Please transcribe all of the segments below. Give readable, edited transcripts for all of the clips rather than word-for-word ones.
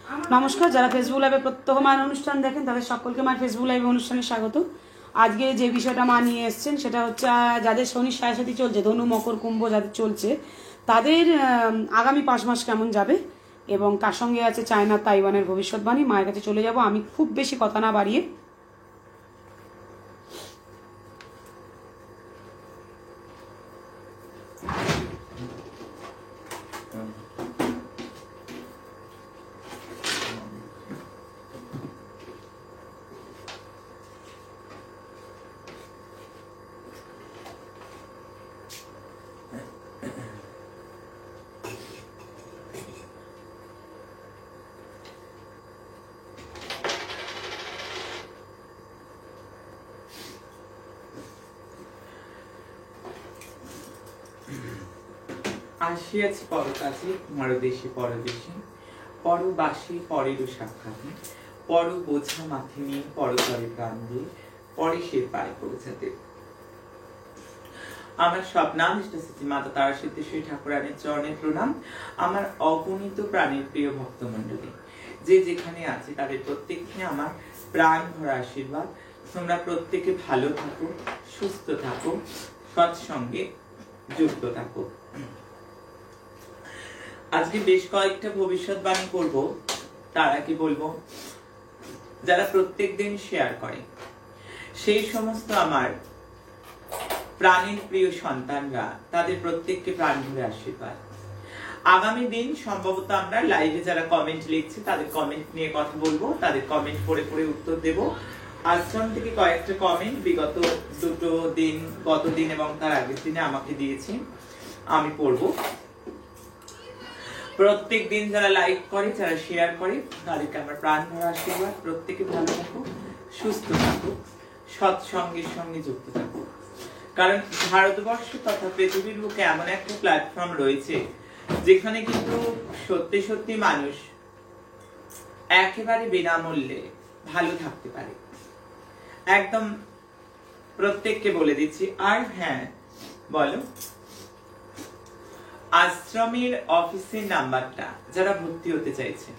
নমস্কার, যারা ফেসবুক লাইভে প্রত্যহ মায়ের অনুষ্ঠান দেখেন তাদের সকলকে মায়ের ফেসবুক লাইভে অনুষ্ঠানে স্বাগত। আজকে যে বিষয়টা মা নিয়ে এসছেন সেটা হচ্ছে যাদের শনি সাড়ে চলছে, ধনু মকর কুম্ভ যাদের চলছে তাদের আগামী 5 মাস কেমন যাবে এবং তার সঙ্গে আছে চায়না তাইওয়ানের ভবিষ্যৎবাণী। মায়ের কাছে চলে যাব, আমি খুব বেশি কথা না বাড়িয়ে। আসিয়াছি পরকাজে মরদেশে পরদেশে, পরবাসী পরেরও সাক্ষাতে, পর বোঝা মাথে নিয়ে পরতরে প্রাণ দিয়ে পরে সে পায় পৌঁছাতে। আমার স্বপ্নাম ইষ্টসিদ্ধি মাতা তারা সিদ্ধেশ্বরী ঠাকুরানের চরণে প্রণাম। আমার অগণিত প্রাণের প্রিয় ভক্তমণ্ডলী যে যেখানে আছে তাদের প্রত্যেককে আমার প্রাণ ভরা আশীর্বাদ। তোমরা প্রত্যেকে ভালো থাকো, সুস্থ থাকো, সৎসঙ্গে যুক্ত থাকো। আজকে বেশ কয়েকটা ভবিষ্যৎবাণী করব। তার আগে বলবো, যারা প্রত্যেক দিন শেয়ার করে সেই সমস্ত আমার প্রাণের প্রিয় সন্তানরা, তাদের প্রত্যেককে প্রাণ ভরে আশীর্বাদ। আগামী দিন সম্ভবত আমরা লাইভে যারা কমেন্ট লিখছে তাদের কমেন্ট নিয়ে কথা বলবো, তাদের কমেন্ট পড়ে পড়ে উত্তর দেব। আশ্রম থেকে কয়েকটা কমেন্ট বিগত দুটো দিন, গত দিন এবং তার আগের দিনে আমাকে দিয়েছে, আমি পড়বো। প্রত্যেক দিন যারা লাইক করে, যারা শেয়ার করে তাদেরকে আমার প্রাণ ভরা আশীর্বাদ। প্রত্যেকে ভালো থাকো, সুস্থ থাকো, সৎসঙ্গের সঙ্গে যুক্ত থাকো। কারণ ভারতবর্ষ তথা পৃথিবীর বুকে এমন একটা প্ল্যাটফর্ম রয়েছে যেখানে কিন্তু সত্যি সত্যি মানুষ একেবারে বিনামূল্যে ভালো থাকতে পারে। একদম প্রত্যেককে বলে দিচ্ছি। আর হ্যাঁ, বলো, আশ্রমের অফিসের নাম্বারটা যারা ভর্তি হতে চাইছে,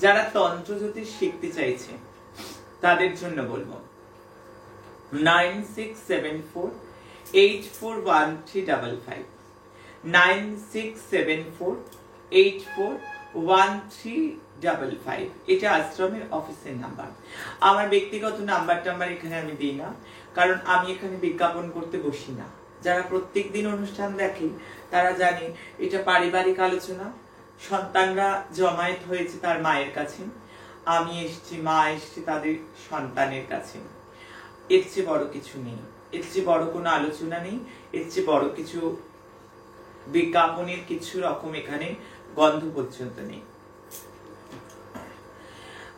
যারা তন্ত্র জ্যোতিষ শিখতে চাইছে তাদের জন্য বলবো 9674841355 9674841355। এটা আশ্রমের অফিসের নাম্বার। আমার ব্যক্তিগত নাম্বারটা এখানে আমি দিই না, কারণ আমি এখানে বিজ্ঞাপন করতে বসি না। যারা প্রত্যেক দিন অনুষ্ঠান দেখে তারা জানে এটা পারিবারিক আলোচনা। সন্তানরা জমায়েত হয়েছে তার মায়ের কাছে, আমি এসেছি, মা এসেছে তাদের সন্তানের কাছে। এর চেয়ে বড় কিছু নেই, এর চেয়ে বড় কোনো আলোচনা নেই, এর চেয়ে বড় কিছু বিজ্ঞাপনের কিছু রকম এখানে গন্ধ পর্যন্ত নেই।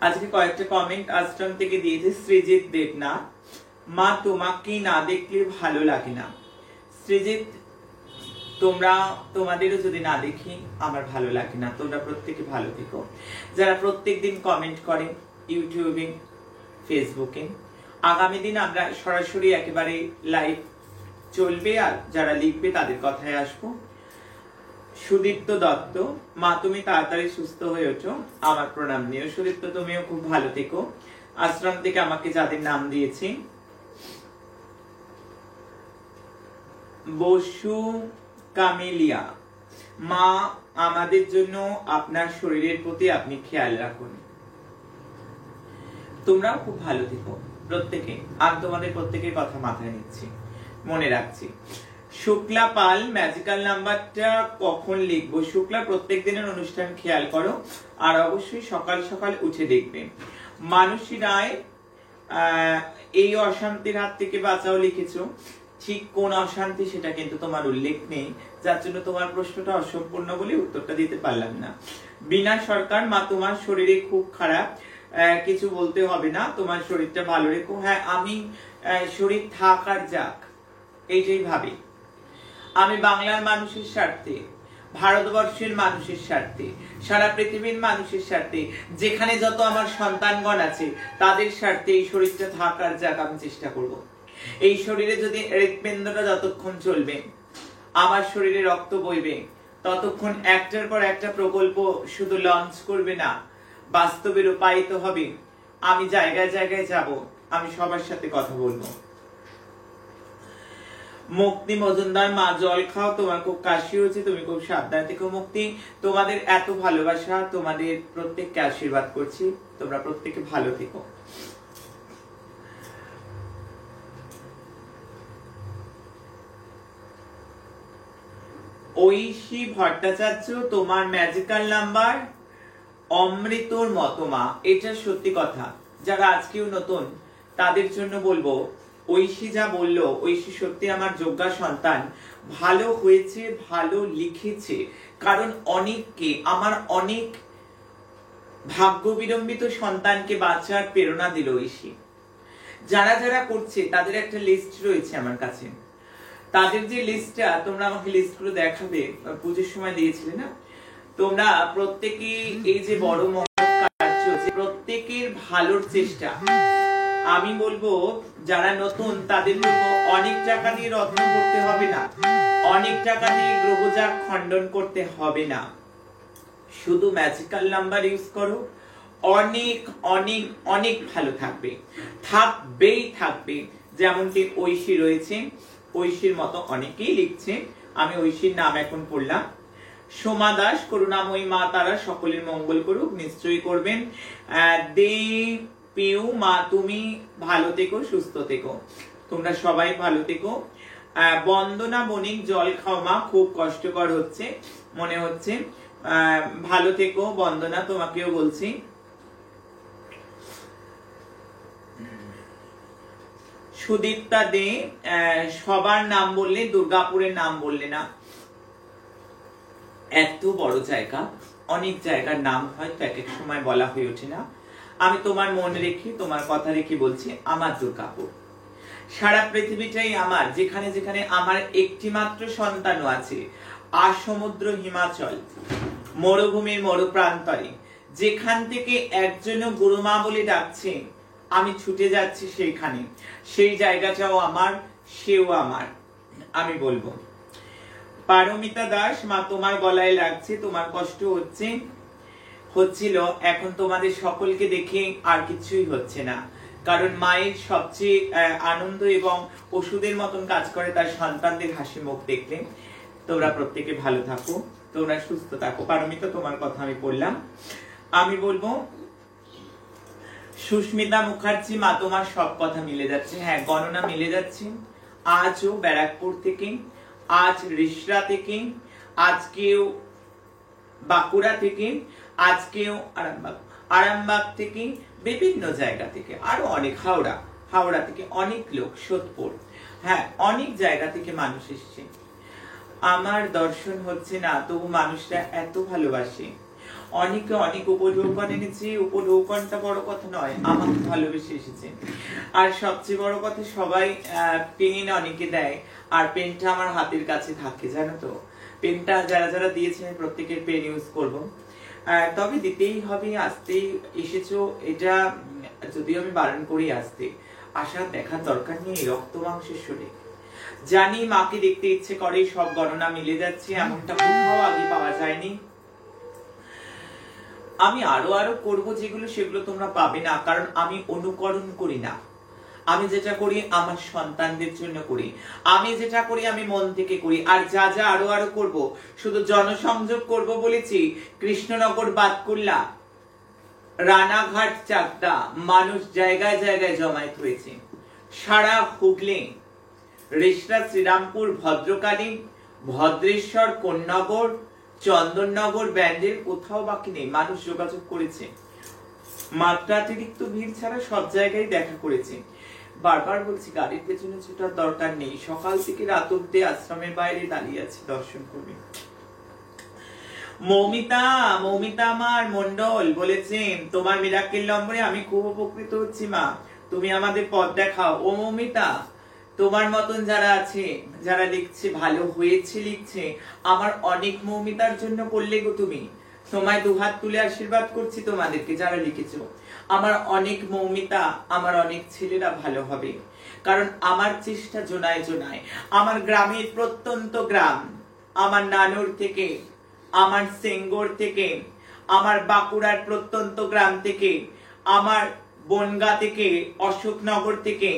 আজকে কয়েকটা কমেন্ট আশ্রম থেকে দিয়েছে। সৃজিত দেবনাথ, মা তোমাকে না দেখলে ভালো লাগে না। সৃজিত, তোমাদেরও যদি না দেখি আমার ভালো লাগে না। তোমরা প্রত্যেকে ভালো থেকো। যারা প্রত্যেক দিন কমেন্ট করে ইউটিউবে, ফেসবুকে, আগামী দিন আমরা সরাসরি একেবারে লাইভ চলবে। আর যারা লিখবে তাদের কথায় আসবো। সুদীপ্ত দত্ত, মা তুমি তাড়াতাড়ি সুস্থ হয়ে ওঠো, আমার প্রণাম নিও। সুদীপ্ত, তুমিও খুব ভালো থেকো। আশ্রম থেকে আমাকে যাদের নাম দিয়েছি, বসু কামেলিয়া, মা আমাদের জন্য আপনার শরীরের প্রতি আপনি খেয়াল রাখুন। তোমরাও খুব ভালো থেকো প্রত্যেকে। আমি তোমাদের প্রত্যেকের কথা মাথায় নিচ্ছি, মনে রাখছি। শুক্লা পাল, ম্যাজিক্যাল নাম্বারটা কখন লিখবো? শুক্লা, প্রত্যেক দিনের অনুষ্ঠান খেয়াল করো, আর অবশ্যই সকাল সকাল উঠে দেখবে। মানসী রায়, এই অশান্তির হাত থেকে বাঁচাও লিখেছো। ঠিক কোন অশান্তি সেটা কিন্তু তোমার উল্লেখ নেই, যার জন্য তোমার প্রশ্নটা অসম্পূর্ণ বলে উত্তরটা দিতে পারলাম না। বিনা সরকার, মা তোমার শরীরে খুব খারাপ, কিছু বলতে হবে না, তোমার শরীরটা ভালো রেখো। হ্যাঁ, আমি শরীর থাক আর যাক এইটাই ভাবি। আমি বাংলার মানুষের স্বার্থে, ভারতবর্ষের মানুষের স্বার্থে, সারা পৃথিবীর মানুষের স্বার্থে, যেখানে যত আমার সন্তানগণ আছে তাদের স্বার্থে এই শরীরটা থাক আর যাক আমি চেষ্টা করব। এই শরীরে যদি হৃৎপিণ্ডটা যতক্ষণ চলবে, আমার শরীরে রক্ত বইবে, ততক্ষণ একটার পর একটা প্রকল্প শুধু লঞ্চ করবে না, বাস্তবে রূপায়িত হবে। আমি জায়গায় জায়গায় যাব, আমি সবার সাথে কথা বলবো। মুক্তি মজুমদার, মা জল খাও, তোমার খুব কাশি হচ্ছে, তুমি খুব সাবধান থেকো। মুক্তি, তোমাদের এত ভালোবাসা, তোমাদের প্রত্যেককে আশীর্বাদ করছি, তোমরা প্রত্যেকে ভালো থেকো। ঐশী ভট্টাচার্য, তোমার ম্যাজিক্যাল নাম্বার অমৃতর মতো মা। এটা সত্যি কথা, যারা আজকেও নতুন তাদের জন্য বলবো, ঐশী যা বললো, ঐশী সত্যি আমার যোগ্যা সন্তান। ভালো হয়েছে, ভালো লিখেছে, কারণ অনেককে, আমার অনেক ভাগ্য বিড়ম্বিত সন্তানকে বাঁচার প্রেরণা দিল ঐশী। যারা যারা করছে তাদের একটা লিস্ট রয়েছে আমার কাছে, তাদের যে লিস্টটা, তোমরা আমাকে লিস্ট করে দেখাবে, পুজোর সময় দিয়েছিলে না, তোমরা প্রত্যেকে এই যে বড় মহৎ কাজ চলছে, প্রত্যেকের ভালোর চেষ্টা। আমি বলবো যারা নতুন তাদের বলবো, অনেক টাকা দিয়ে রত্ন করতে হবে না, অনেক টাকা দিয়ে গ্রহজাত খণ্ডন করতে হবে না, শুধু ম্যাজিক্যাল নাম্বার ইউজ করো, অনেক অনেক অনেক ভালো থাকবে, থাকবেই থাকবে। যেমনটি ঐশী রয়েছে, ঐশীর মতো অনেকেই লিখছে, আমি ঐশীর নাম এখন পড়লাম। সোমা দাস, করুণাময়ী মা তারা সকলের মঙ্গল করুক, নিশ্চয়ই করবেন। দে পিউ মা, তুমি ভালো থেকো, সুস্থ থেকো, তোমরা সবাই ভালো থেকো। বন্দনা বণিক, জল খাও মা, খুব কষ্টকর হচ্ছে মনে হচ্ছে, ভালো থেকো বন্দনা, তোমাকেও বলছি। সুদীপ্তা দে, সবার নাম বললে, দুর্গাপুরের নাম বললে না। এত বড় জায়গা, অনেক জায়গার নাম হয়তো এক এক সময় বলা হয়ে ওঠে না। আমি তোমার মন রেখে, তোমার কথা রেখে বলছি, আমার দুর্গাপুর। সারা পৃথিবীটাই আমার, যেখানে যেখানে আমার একটি মাত্র সন্তানও আছে, আর সমুদ্র হিমাচল, মরুভূমির মরুপ্রান্তরে, যেখান থেকে একজনও গুরুমা বলে ডাকছে, আমি ছুটে যাচ্ছি সেইখানে। সেই জায়গাটাও আমার, সেও আমার। আমি বলবো, পারমিতা দাস মা, তোমার গলায় লাগছে, তোমার কষ্ট হচ্ছিল, এখন তোমাদের সকলকে দেখে আর কিছুই হচ্ছে না, কারণ মায়ের সবচেয়ে আনন্দ এবং ওষুধের মতন কাজ করে তার সন্তানদের হাসি মুখ দেখলে। তোমরা প্রত্যেকে ভালো থাকো, তোমরা সুস্থ থাকো। পারমিতা, তোমার কথা আমি বললাম। আমি বলবো সুস্মিতা মুখার্জি মা, তোমার সব কথা মিলে যাচ্ছে, হ্যাঁ গণনা মিলে যাচ্ছে। আজও ব্যারাকপুর থেকে, আজ রিসরা থেকে, আজকেও বাঁকুড়া থেকে, আজকেও আরামবাগ থেকে, বিভিন্ন জায়গা থেকে, আরো অনেক, হাওড়া থেকে অনেক লোক, সোদপুর, হ্যাঁ অনেক জায়গা থেকে মানুষ এসছে। আমার দর্শন হচ্ছে না, তবু মানুষরা এত ভালোবাসে। অনেকে অনেক উপঢৌকন এনেছে, উপঢৌকনটা বড় কথা নয়, আমাকে ভালোবেসে এসেছে। আর সবচেয়ে বড় কথা, সবাই পেন অনেকে দেয়, আর পেনটা আমার হাতের কাছে থাকে, জানো তো। পেনটা যারা যারা দিয়েছে, প্রত্যেকের পেন ইউজ করব, তবে দিতেই হবে। আসতেই এসেছো, এটা যদিও আমি বারণ করি আসতে, আশা দেখার দরকার নেই, রক্ত মাংসের শরীর। জানি মাকে দেখতে ইচ্ছে করে, সব গণনা মিলে যাচ্ছে, এমনটা কোথাও আগে পাওয়া যায়নি। আমি আরো আরো করবো যেগুলো, সেগুলো তোমরা পাবে না, কারণ আমি অনুকরণ করি না। আমি যেটা করি আমার সন্তানদের জন্য করি, আমি যেটা করি আমি মন থেকে করি। আর যা যা আরো আরো করব, শুধু জনসংযোগ করব বলেছি, কৃষ্ণনগর, বাতকুল্লা, রানাঘাট, চাকদা, মানুষ জায়গায় জায়গায় জমায়েত হয়েছে। সারা হুগলি, রিসরা, শ্রীরামপুর, ভদ্রকালী, ভদ্রেশ্বর, কোন্নগর, চন্দননগর, ব্যান্ডেল, কোথাও বাকি নেই, মানুষ যোগাযোগ করেছে। মাত্রাতিরিক্ত ভিড় ছাড়া সব জায়গায় দেখা করেছে। বারবার বলছি, গাড়ির পেছনে ছোটার দরকার নেই, সকাল থেকে রাত অব্দি আশ্রমের বাইরে দাঁড়িয়ে আছি, দর্শন করবে। মৌমিতা আমার মন্ডল বলেছেন, তোমার মিরাকেল নম্বরে আমি খুব উপকৃত হচ্ছি মা, তুমি আমাদের পথ দেখাও। ও মৌমিতা, তোমার মতন যারা আছে, যারা লিখছে, ভালো হয়েছে লিখছে, আমার অনেক মৌমিতার জন্য করলে গো তুমি। তোমায় দুহাত তুলে আশীর্বাদ করছি তোমাদেরকে যারা লিখেছো। আমার অনেক মৌমিতা, আমার অনেক ছেলেরা ভালো হবে, কারণ আমার চেষ্টা জোনায় জোনায়। আমার গ্রামের প্রত্যন্ত গ্রাম, আমার নানুর থেকে, আমার সেঙ্গর থেকে, আমার বাঁকুড়ার প্রত্যন্ত গ্রাম থেকে, আমার বনগা থেকে, অশোকনগর থেকে,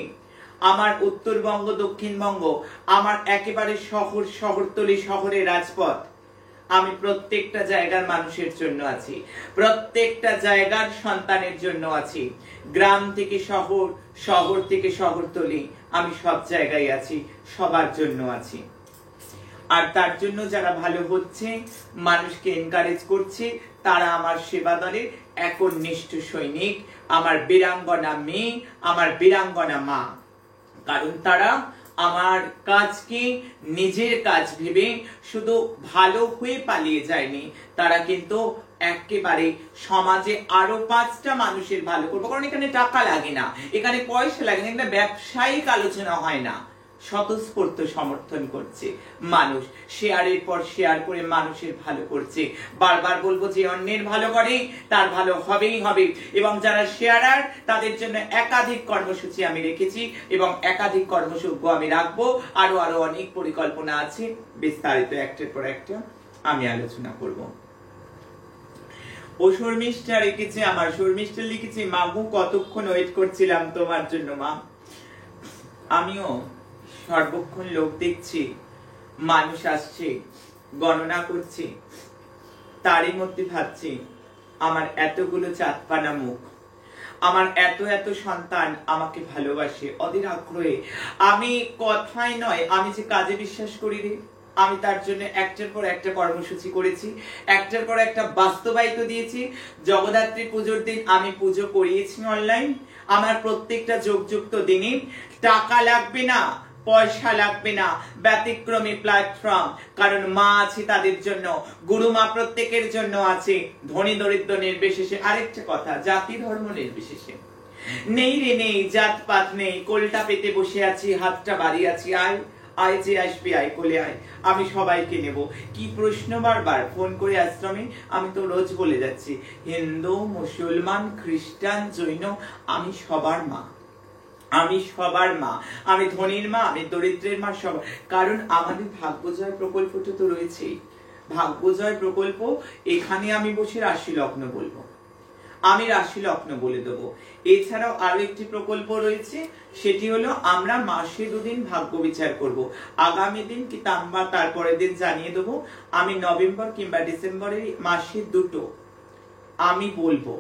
আমার উত্তরবঙ্গ, দক্ষিণবঙ্গ, আমার একেবারে শহরতলি শহরের রাজপথ, আমি প্রত্যেকটা জায়গার মানুষের জন্য আছি, প্রত্যেকটা জায়গার সন্তানের জন্য আছি। গ্রাম থেকে শহর, শহর থেকে শহরতলি, আমি সব জায়গায় আছি, সবার জন্য আছি। আর তার জন্য যারা ভালো হচ্ছে, মানুষকে এনকারেজ করছে, তারা আমার সেবা দলের একনিষ্ঠ সৈনিক, আমার বীরাঙ্গনা মেয়ে, আমার বীরাঙ্গনা মা। কারণ তারা আমার কাজকে নিজের কাজ ভেবে শুধু ভালো হয়ে পালিয়ে যায়নি, তারা কিন্তু একেবারে সমাজে আরো 5টা মানুষের ভালো করবো। কারণ এখানে টাকা লাগে না, এখানে পয়সা লাগে না, এখানে ব্যবসায়িক আলোচনা হয় না, স্বতঃস্ফূর্ত সমর্থন করছে মানুষ, শেয়ারের পর শেয়ার করে মানুষের ভালো করছে। বারবার বলবো, যে অন্যের ভালো করে তার ভালো হবেই হবে। এবং যারা শেয়ারার, তাদের জন্য একাধিক কর্মসূচি আমি রেখেছি এবং একাধিক কর্মসূচি আমি রাখবো। আরো অনেক পরিকল্পনা আছে, বিস্তারিত একটার পর একটা আমি আলোচনা করব। ও শর্মিষ্ঠা রেখেছে, আমার শর্মিষ্ঠা লিখেছে, মা গো কতক্ষণ ওয়েট করছিলাম তোমার জন্য মা। আমিও সর্বক্ষণ লোক দেখছি, মানুষ আসছে, গণনা করছি, তারই মধ্যে ভাবছি আমার এতগুলো চাঁদপানা মুখ, আমার এত সন্তান আমাকে ভালোবাসে অধীর আগ্রহে। আমি কথাই নয়, আমি যে কাজে বিশ্বাস করি রে, আমি তার জন্য একটার পর একটা কর্মসূচি করেছি, একটার পর একটা বাস্তবায়িত দিয়েছি। জগদ্ধাত্রী পুজোর দিন আমি পুজো করিয়েছি অনলাইন। আমার প্রত্যেকটা যোগযুক্ত দিনে টাকা লাগবে না, পয়সা লাগবে না, ব্যতিক্রমী প্ল্যাটফর্ম। কারণ মা আছে তাদের জন্য, গুরুমা প্রত্যেকের জন্য আছে, ধনী দরিদ্র নির্বিশেষে। আরেকটা কথা, জাতি ধর্ম নির্বিশেষে নেই রে, নেই জাত পাত নেই, কোলটা পেতে বসে আছি, হাতটা বাড়িয়ে আছি, আয় যে আসবি, আয় কোলে আয়, আমি সবাইকে নেব। কি প্রশ্ন বারবার ফোন করে আশ্রমে, আমি তো রোজ বলে যাচ্ছি, হিন্দু, মুসলমান, খ্রিস্টান, জৈন, আমি সবার মা, আমি সবার মা, আমি ধনীর মা, আমি দরিদ্রের মা, সবার। কারণ আমাদের ভাগ্যজয় প্রকল্পটা তো রয়েছেই। ভাগ্যজয় প্রকল্প, এখানে আমি বসে রাশি লগ্ন বলবো, আমি রাশি লগ্ন বলে দেবো। এছাড়াও আরো একটি প্রকল্প রয়েছে, সেটি হলো আমরা মাসে 2 দিন ভাগ্য বিচার করব। আগামী দিন কি তাম্বা তারপরের দিন জানিয়ে দেবো। আমি নভেম্বর কিংবা ডিসেম্বরের মাসে 2টো আমি বলবো,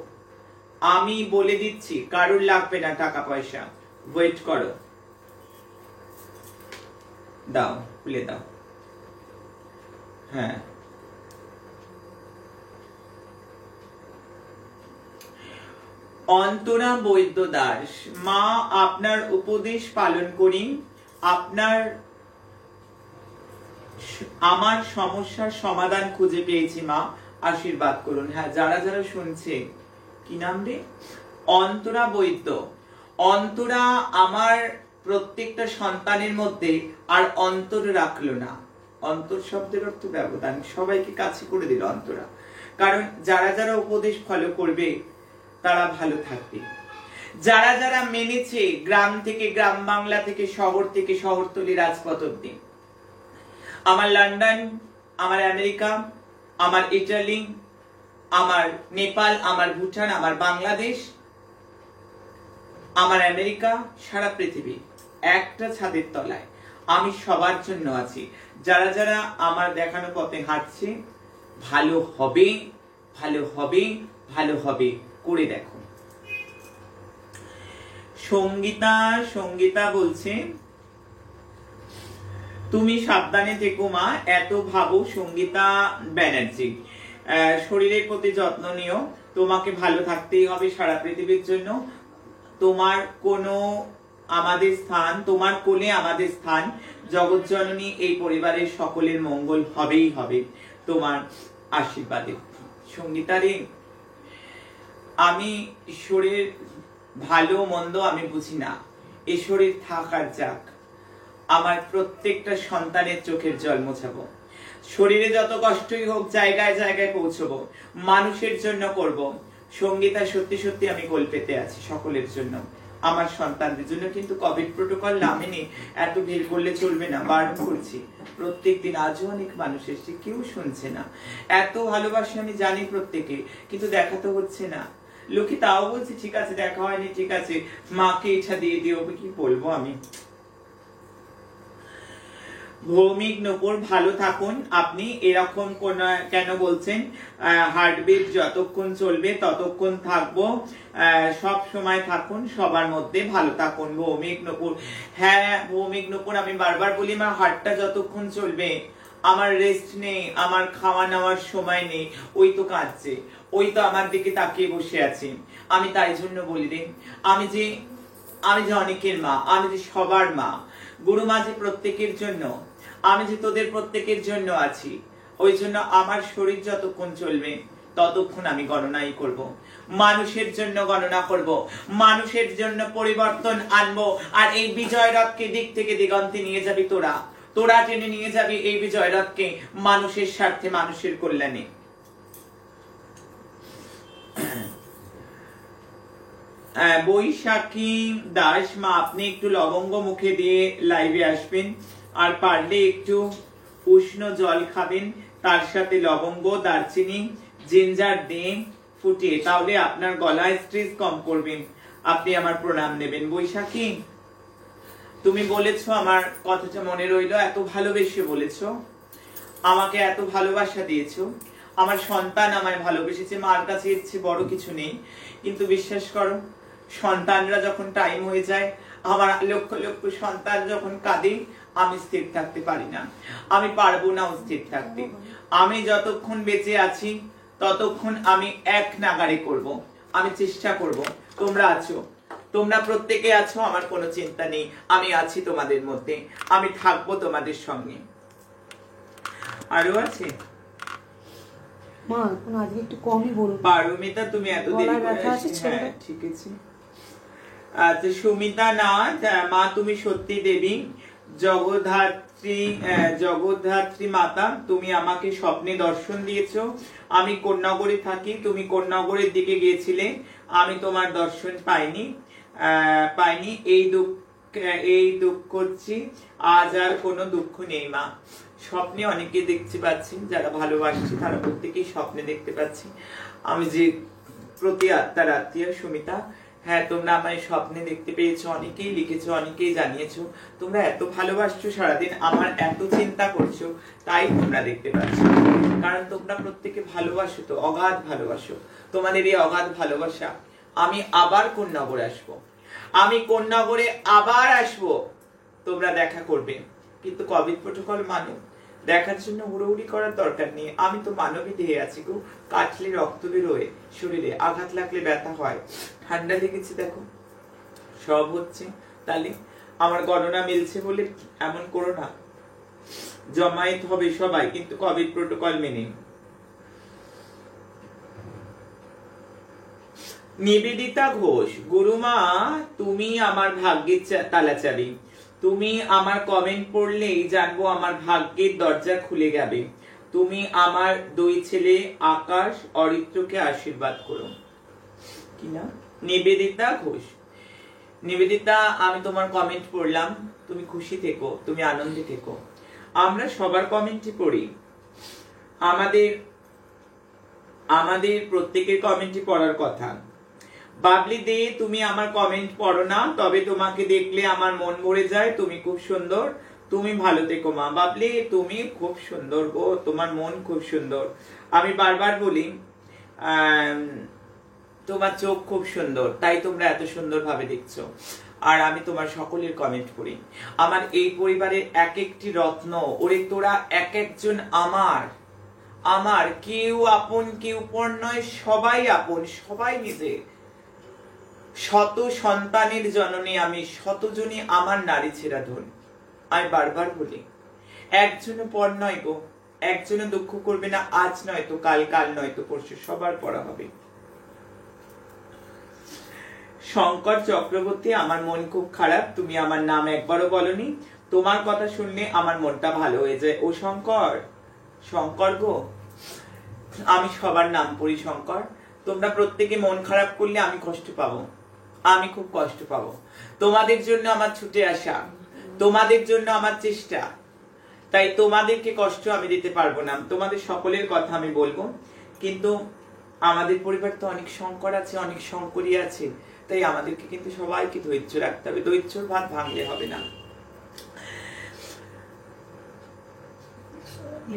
আমি বলে দিচ্ছি, কারুর লাগবে না টাকা পয়সা। ওয়েট করো, দাও, খুলে দাও। হ্যাঁ, অন্তরা বৈদ্য দাস, মা আপনার উপদেশ পালন করি, আমার সমস্যার সমাধান খুঁজে পেয়েছি মা, আশীর্বাদ করুন। হ্যাঁ, যারা যারা শুনছে, কি নাম রে? অন্তরা বৈদ্য। অন্তরা আমার প্রত্যেকটা সন্তানের মধ্যে আর অন্তর রাখলো না। অন্তর শব্দের অর্থ ব্যবধান, সবাইকে কাছে করে দিল অন্তরা। কারণ যারা যারা উপদেশ ফলো করবে তারা ভালো থাকবে। যারা যারা মেনেছে, গ্রাম থেকে গ্রাম বাংলা থেকে শহরতলি রাজপথ অব্দি, আমার লন্ডন, আমার আমেরিকা, আমার ইটালি, আমার নেপাল, আমার ভুটান, আমার বাংলাদেশ, আমার আমেরিকা, সারা পৃথিবী একটা ছাদের তলায় আমি সবার জন্য আছি। যারা যারা আমার দেখানো পথে হাঁটছে, ভালো হবে, ভালো হবে, ভালো হবে, করে দেখো। সঙ্গীতা বলছে, তুমি সাবধানে থেকো মা, এত ভাবো। সঙ্গীতা ব্যানার্জি, শরীরের প্রতি যত্ন নিও, তোমাকে ভালো থাকতেই হবে সারা পৃথিবীর জন্য। তোমার কোনো আমাদের স্থান, তোমার কোলে আমাদের স্থান। জগৎ জননী, এই পরিবারের সকলের মঙ্গল হবেই হবে তোমার আশীর্বাদে। সঙ্গীতারে, আমি ঈশ্বরের ভালো মন্দ আমি বুঝি না, ঈশ্বরের থাকার যাক, আমার প্রত্যেকটা সন্তানের চোখের জল মোছাবো। শরীরে যত কষ্টই হোক, জায়গায় জায়গায় পৌঁছবো, মানুষের জন্য করব। সঙ্গীতা, সত্যি সত্যি আমি কোল পেতে আছি সকলের জন্য। আমার সন্তানদের জন্য কিন্তু কোভিড প্রোটোকল না মেনে এত ভিড় করলে চলবে না, বারণ করছি। প্রত্যেকদিন আজও অনেক মানুষ এসছে, কেউ শুনছে না। এত ভালোবাসা আমি জানি প্রত্যেকে, কিন্তু দেখা তো হচ্ছে না। লোকে তাও বলছে ঠিক আছে দেখা হয়নি, ঠিক আছে মাকে ইচ্ছা দিয়ে দিও, কি বলবো আমি। ভৌমিক নূপুর ভালো থাকুন। আপনি এরকম কেন বলছেন? হার্টবিট যতক্ষণ চলবে ততক্ষণ থাকবো, সব সময় থাকুন, সবার মধ্যে ভালো থাকুন। ভৌমিক নূপুর, হ্যাঁ ভৌমিক নূপুর, আমি বারবার বলি আমার হার্টটা যতক্ষণ চলবে, আমার রেস্ট নেই, আমার খাওয়া নেওয়ার সময় নেই। ওই তো কাঁদছে, ওই তো আমার দিকে তাকিয়ে বসে আছে। আমি তাই জন্য বলি রে, আমি যে অনেকের মা, আমি যে সবার মা, গুরু মা যে প্রত্যেকের জন্য, আমি যে তোদের প্রত্যেকের জন্য আছি। ওই জন্য আমার শরীর যতক্ষণ চলবে ততক্ষণ আমি গণনাই করব, মানুষের জন্য গণনা করব, মানুষের জন্য পরিবর্তন আনবো। আর এই বিজয় রথকে দিক থেকে দিগন্তে নিয়ে যাবি তোরা, তোরা টেনে নিয়ে যাবি এই বিজয় রথকে মানুষের স্বার্থে, মানুষের কল্যাণে। বৈশাখী দাস মা, আপনি একটু লবঙ্গ মুখে দিয়ে লাইভে আসবেন, আর পারলে একটু উষ্ণ জল খাবেন, তার সাথে লবঙ্গ, দারচিনি, জিঞ্জার দিয়ে ফুটিয়ে, তাহলে আপনার গলায় স্ট্রেস কম করবেন। আপনি আমার প্রণাম নেবেন। বৈশাখী, তুমি বলেছো, আমার কথাটা মনে রইলো, এত ভালোবেসে বলেছো, আমাকে এত ভালোবাসা দিয়েছো। আমার সন্তান আমায় ভালোবেসেছে, মার কাছে ইচ্ছে বড় কিছু নেই। কিন্তু বিশ্বাস করো, সন্তানরা যখন টাইম হয়ে যায়, আমার লক্ষ লক্ষ সন্তান যখন কাঁদে, আমি স্থির থাকতে পারি না, আমি পারবো না স্থির থাকতে। আমি যতক্ষণ বেঁচে আছি ততক্ষণ আমি এক নাগারে করব, আমি চেষ্টা করব। তোমরা আছো, তোমরা প্রত্যেকে আছো, আমার কোনো চিন্তা নেই, আমি আছি তোমাদের মধ্যে, আমি থাকবো তোমাদের সঙ্গে। আরো আছে মা, এখন আজকে একটু কমই বলুন। পারমিতা, তুমি এত দেরি করে আসছো? হ্যাঁ ঠিক আছে। আচ্ছা সুমিতা নাথ, মা তুমি সত্যি দেবী, জগদ্ধাত্রী মাতা, তুমি আমাকে স্বপ্নে দর্শন দিয়েছো। আমি কোন্নগরে থাকি, তুমি কোন্নগরের দিকে গিয়েছিলে, আমি তোমার দর্শন পাইনি। এই দুঃখ হচ্ছি, আজ আর কোনো দুঃখ নেই মা। স্বপ্নে অনেকে দেখতে পাচ্ছি, যারা ভালোবাসছি তারা প্রত্যেকেই স্বপ্নে দেখতে পাচ্ছি আমি যে প্রতি আত্মার আত্মীয়। সুমিতা, হ্যাঁ তোমরা আমায় স্বপ্নে দেখতে পেয়েছো, অনেকেই লিখেছো, অনেকেই জানিয়েছো। তোমরা এত ভালোবাসছো, সারাদিন আমার এত চিন্তা করছো, তাই তোমরা দেখতে পাচ্ছ। কারণ তোমরা প্রত্যেকে ভালোবাসো, তো অগাধ ভালোবাসো। তোমাদের এই অগাধ ভালোবাসা, আমি আবার কোন্নগরে আসবো, আমি কোন্নগরে আবার আসবো, তোমরা দেখা করবে। কিন্তু কোভিড প্রোটোকল মানো, দেখার জন্য হুড়োহুড়ি করার দরকার নেই। আমি তো মানবী দেহে আছি গো, কাটলে রক্ত বেরোয়, শরীরে আঘাত লাগলে ব্যথা হয়, ঠান্ডা লেগেছে দেখো, সব হচ্ছে। তাহলে আমার গণনা মিলছে বলে এমন করো না। জমায়েত হবে সবাই, কিন্তু কোভিড প্রোটোকল মেনে। নিবেদিতা ঘোষ, গুরুমা তুমি আমার ভাগ্যের তালাচাবি, তুমি আমার কমেন্ট পড়লেই জানবো আমার ভাগ্যের দরজা খুলে যাবে। তুমি আমার দুই ছেলে আকাশ অরিত্রকে আশীর্বাদ করো। কি না? নিবেদিতা ঘোষ। নিবেদিতা, আমি তোমার কমেন্ট পড়লাম, তুমি খুশি থেকো, তুমি আনন্দে থেকো। আমরা সবার কমেন্টই পড়ি, আমাদের প্রত্যেকের কমেন্টই পড়ার কথা। বাবলি দে, তুমি আমার কমেন্ট পড়ো না, তবে তোমাকে দেখলে আমার মন ভরে যায়। তুমি খুব সুন্দর, তুমি ভালো থেকো মা। বাবলি তুমি খুব সুন্দর গো, তোমার মন খুব সুন্দর। আমি বারবার বলি তোমার চোখ খুব সুন্দর, তাই তোমরা এত সুন্দর ভাবে দেখছো। আর আমি তোমার সকলের কমেন্ট পড়ি। আমার এই পরিবারের এক একটি রত্ন, ওরে তোরা এক একজন আমার কেউ আপন কেউ পর নয়, সবাই আপন, সবাই নিজে। শত সন্তানের জননী আমি, শতজনী আমার নারী ছেড়া ধন। আমি বারবার বলি, একজনও পর নয় গো, একজনও দুঃখ করবে না, আজ নয় তো কাল, কাল নয় তো পরশু, সবার পড়া হবে। শঙ্কর চক্রবর্তী, আমার মন খুব খারাপ, তুমি আমার নাম একবারও বলনি। তোমার কথা শুনলে আমার মনটা ভালো হয়ে যায়। ও শঙ্কর, শঙ্কর গো, আমি সবার নাম পড়ি শঙ্কর। তোমরা প্রত্যেকে মন খারাপ করলে আমি কষ্ট পাবো, আমি খুব কষ্ট পাবো। তোমাদের জন্য আমার ছুটে আসা, তোমাদের জন্য আমার চেষ্টা, তাই তোমাদেরকে কষ্ট আমি দিতে পারবো না। তোমাদের সকলের কথা আমি বলবো, কিন্তু আমাদের পরিবার তো অনেক সংকট আছে, অনেক সংকটই আছে, তাই আমাদেরকে কিন্তু সবাইকে ধৈর্য রাখতে হবে, ধৈর্যর ভাত ভাঙলে হবে না।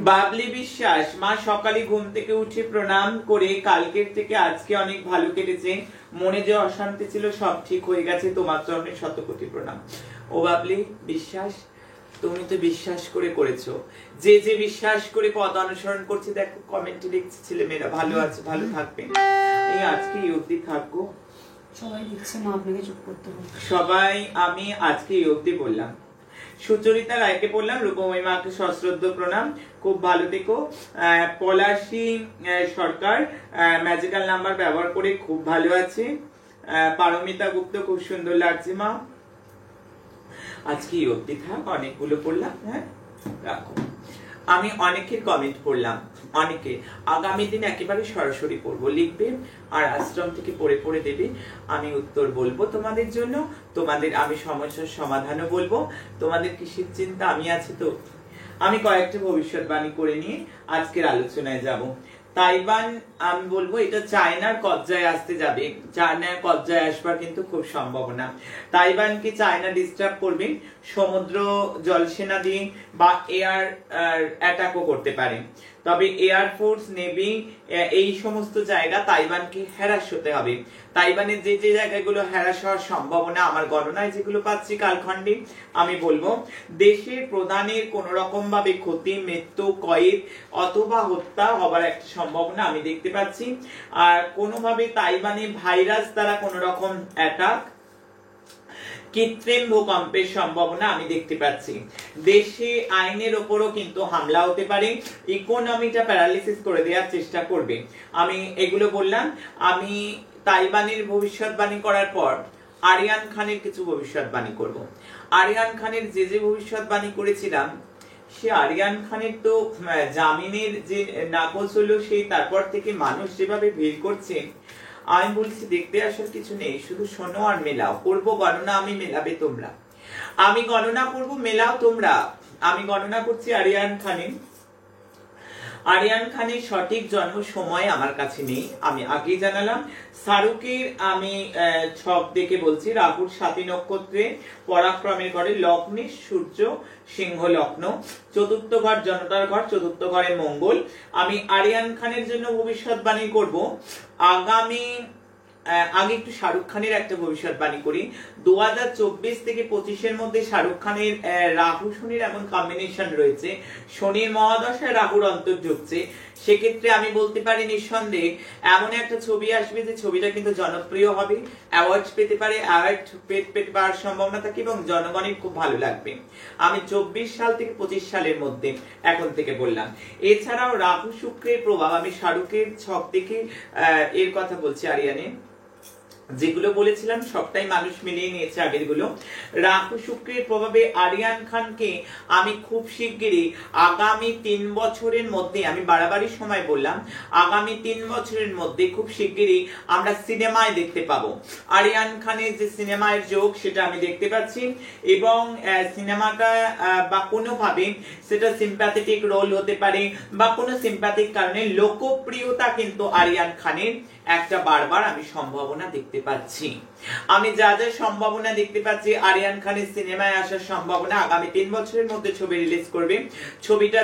বাবলি বিশ্বাস, মা সকালে ঘুম থেকে উঠে প্রণাম করে কালকের থেকে আজকে অনেক ভালো কেটেছে, মনে যে অশান্তি ছিল সব ঠিক হয়ে গেছে, তোমার চরণে শতকোটি প্রণাম। ও বাবলি বিশ্বাস, তুমি তো বিশ্বাস করে করেছো, যে যে বিশ্বাস করে পথ অনুসরণ করছে, দেখো কমেন্টে লিখছে ছেলে মেয়েরা ভালো আছে, ভালো থাকবে। এই আজকে এই অবধি থাকবো, সবাই লিখছে মা আপনাকে চুপ করতে হবে। সবাই আমি আজকে এই অবধি বললাম। সুচরিতা রায়কে বললাম, রূপময়ী মাকে সশ্রদ্ধ প্রণাম, খুব ভালো থেকো। পলাশী সরকার ম্যাজিক্যাল নাম্বার ব্যবহার করে খুব ভালো আছে। পারমিতা গুপ্ত, খুব সুন্দর লাগছে মা। আজকে এই অবধি থাক, অনেকগুলো পড়লাম, হ্যাঁ রাখো। আমি অনেকের কমেন্ট পড়লাম, অনেকে আগামী দিন একেবারে সরাসরি পড়বো, লিখবে আর আশ্রম থেকে পড়ে পড়ে দেবে, আমি উত্তর বলবো তোমাদের জন্য, তোমাদের আমি সমস্যার সমাধানও বলবো। তোমাদের কিসের চিন্তা, আমি আছি তো। আমি কয়েকটা ভবিষ্যৎবাণী করে নিয়ে আজকের আলোচনায় যাব। তাইওয়ান আমি বলবো এটা চায়নার কবজায় আসতে যাবে, চায়নার কবজায় আসবার কিন্তু খুব সম্ভাবনা। তাইওয়ানকে চায়না ডিস্টার্ব করবে, সমুদ্র জলসেনা দিয়ে বা এয়ার অ্যাটাকও করতে পারে। তবে এয়ারফোর্স, নেভি, এই সমস্ত জায়গা তাইওয়ানকে হ্যারাস হতে হবে। তাইওয়ানের যে যে জায়গাগুলো হ্যারাস হওয়ার সম্ভাবনা আমার গণনায় যেগুলো পাচ্ছি কালখণ্ডে, আমি বলবো দেশের প্রধানের কোন রকম ভাবে ক্ষতি, মৃত্যু, কয়েদ অথবা হত্যা হবার একটা সম্ভাবনা আমি দেখতে পাচ্ছি। আর কোনোভাবে তাইওয়ানে ভাইরাস দ্বারা কোন রকম অ্যাটাক, কৃত্রিম ভূকম্পের সম্ভাবনা আমি দেখতে পাচ্ছি। দেশে আইনের ওপরও কিন্তু হামলা হতে পারে, ইকোনমিটা প্যারালিসিস করে দেওয়ার চেষ্টা করবে। আমি এগুলো বললাম। আমি তাইওয়ানের ভবিষ্যৎবাণী করার পর আরিয়ান খানের কিছু ভবিষ্যৎবাণী করব। আরিয়ান খানের যে যে ভবিষ্যৎবাণী করেছিলাম, সে আরিয়ান খানের তো জামিনের যে নাকচ হলো, সেই তারপর থেকে মানুষ যেভাবে ভিড় করছে, আমি বলছি দেখতে আসার কিছু নেই, শুধু শোনো আর মেলাও। করবো গণনা আমি, মেলাবে তোমরা। আমি গণনা করব, মেলাও তোমরা। আমি গণনা করছি আরিয়ান খানের। আরিয়ান খানের সঠিক জন্ম সময় আমার কাছে নেই, আমি আগেই জানালাম। শাহরুখের আমি ছক দেখে বলছি, রাহুর 7 নক্ষত্রে, পরাক্রমের ঘরে, লগ্নে সূর্য, সিংহ লগ্ন, চতুর্থ ঘর জনতার ঘর, চতুর্থ ঘরে মঙ্গল। আমি আরিয়ান খানের জন্য ভবিষ্যৎবাণী করব আগামী আগে একটু শাহরুখ খানের একটা ভবিষ্যৎবাণী করি। 2024 থেকে 25-এর মধ্যে শাহরুখ খানের রাহু শনির এমন কম্বিনেশন রয়েছে, শনির মহাদশায় রাহুর অন্তর ঢুকছে। সেক্ষেত্রে আমি বলতে পারি নিঃসন্দেহে এমন একটা ছবি আসবে যে ছবিটা কিন্তু জনপ্রিয় হবে, অ্যাওয়ার্ড পেতে পারে, অ্যাওয়ার্ড পেতে পাওয়ার সম্ভাবনা থাকে এবং জনগণের খুব ভালো লাগবে। আমি 24 সাল থেকে 25 সালের মধ্যে এখন থেকে বললাম। এছাড়াও রাহু শুক্রের প্রভাব, আমি শাহরুখের ছক থেকে এর কথা বলছি। আরিয়ানে যেগুলো বলেছিলাম সবটাই মানুষ মিলিয়ে নিয়েছে আগের গুলো। রাহু শুক্রের প্রভাবে আরিয়ান খানকে আমি খুব শিগগিরই আগামী 3 বছরের মধ্যে, আমি বাড়াবাড়ি সময় বললাম, আগামী 3 বছরের মধ্যে খুব শিগগিরই আমরা সিনেমায় দেখতে পাবো। আরিয়ান খানের যে সিনেমার যোগ সেটা আমি দেখতে পাচ্ছি, এবং সিনেমাটা বা কোনোভাবে সেটা সিম্প্যাথেটিক রোল হতে পারে বা কোনো সিম্প্যাথিক কারণে লোকপ্রিয়তা কিন্তু আরিয়ান খানের একটা বারবার আমি সম্ভাবনা দেখতে পাচ্ছি। আমি যা যা সম্ভাবনা দেখতে পাচ্ছি, আরিয়ান খানের সিনেমায় আসার সম্ভাবনা, আগামী 3 বছরের মধ্যে ছবি রিলিজ করবে, ছবিটা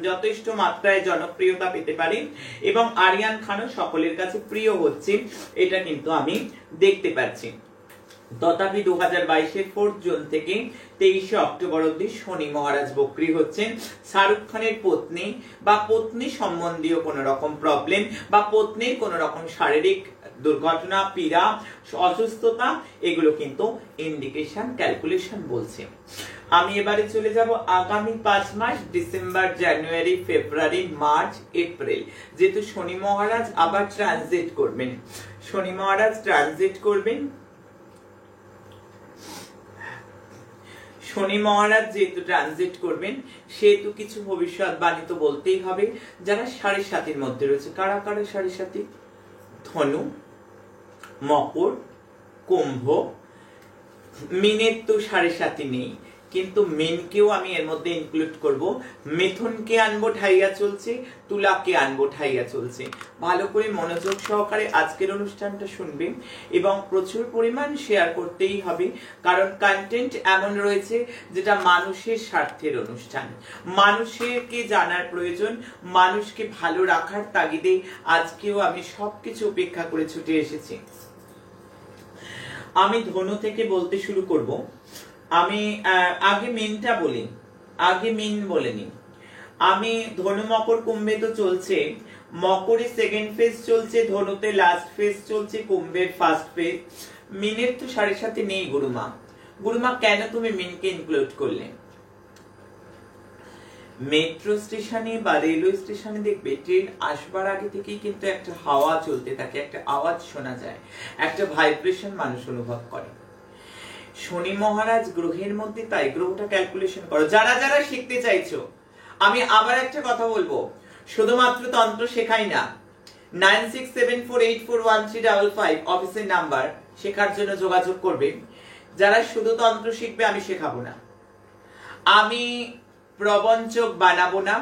যথেষ্ট মাত্রায় জনপ্রিয়তা পেতে পারে এবং আরিয়ান খানও সকলের কাছে প্রিয় হচ্ছে, এটা কিন্তু আমি দেখতে পাচ্ছি। তথাপি 2022-এর 4 জুন থেকে 23 অক্টোবর অবধি শনি মহারাজ বক্রী হচ্ছেন। শাহরুখ খানের পত্নী বা পত্নী সম্বন্ধীয় কোন রকম প্রবলেম বা পত্নীর কোন রকম শারীরিক দুর্ঘটনা, পীড়া, অসুস্থতা, এগুলো কিন্তু ইন্ডিকেশন, ক্যালকুলেশন বলছে। আমি এবারে চলে যাব আগামী 5 মাস, ডিসেম্বর, জানুয়ারি, ফেব্রুয়ারি, মার্চ, এপ্রিল, যেহেতু শনি মহারাজ আবার ট্রানজিট করবেন, শনি মহারাজ ট্রানজিট করবেন, শনি মহারাজ যেহেতু ট্রানজিট করবেন, সেহেতু কিছু ভবিষ্যৎবাণী তো বলতেই হবে। যারা 7.5-এর মধ্যে রয়েছে, কারা কারা 7.5? ধনু, মকর, কুম্ভ, মিনের তো 7.5 নেই, কিন্তু মিনকেও আমি এর মধ্যে ইনক্লুড করব। মিথুনকে আনবো ঢাইয়া চলছে, তুলাকে আনবো ঢাইয়া চলছে। ভালো করে মনোযোগ সহকারে আজকের অনুষ্ঠানটা শুনবে এবং প্রচুর পরিমাণ শেয়ার করতেই হবে, কারণ কন্টেন্ট এমন রয়েছে যেটা মানুষের স্বার্থের অনুষ্ঠান। মানুষকে জানার প্রয়োজন, মানুষকে ভালো রাখার তাগিদে আজকেও আমি সবকিছু উপেক্ষা করে ছুটে এসেছি। আমি ধনু থেকে বলতে শুরু করব। আমি আগে মিনটা বলি, আগে মিন বলে নি। আমি ধনু মকর কুম্ভে তো চলছে, মকরে সেকেন্ড ফেজ চলছে, ধনুতে লাস্ট ফেজ চলছে, কুম্ভের ফার্স্ট ফেজ। মিনের তো 7.5 নেই গুরুমা। গুরুমা কেন তুমি মিনকে ইনক্লুড করলে? মেট্রো স্টেশনে বা রেলওয়ে স্টেশনে দেখবে ট্রেন আসবার আগে থেকেই কিন্তু একটা হাওয়া চলতে থাকে, একটা আওয়াজ শোনা যায়, একটা ভাইব্রেশন মানুষ অনুভব করে। শনি মহারাজ গ্রহের মধ্যে, তাই গ্রহটা ক্যালকুলেশন করো। যারা যারা শিখতে চাইছো, আমি আবার একটা কথা বলবো, শুধুমাত্র তন্ত্র শেখাই না। 9674841355 অফিসের নাম্বার, শেখার জন্য যোগাযোগ করবেন। যারা শুধু তন্ত্র শিখবে আমি শেখাবো না, আমি প্রবঞ্চক বানাবো না,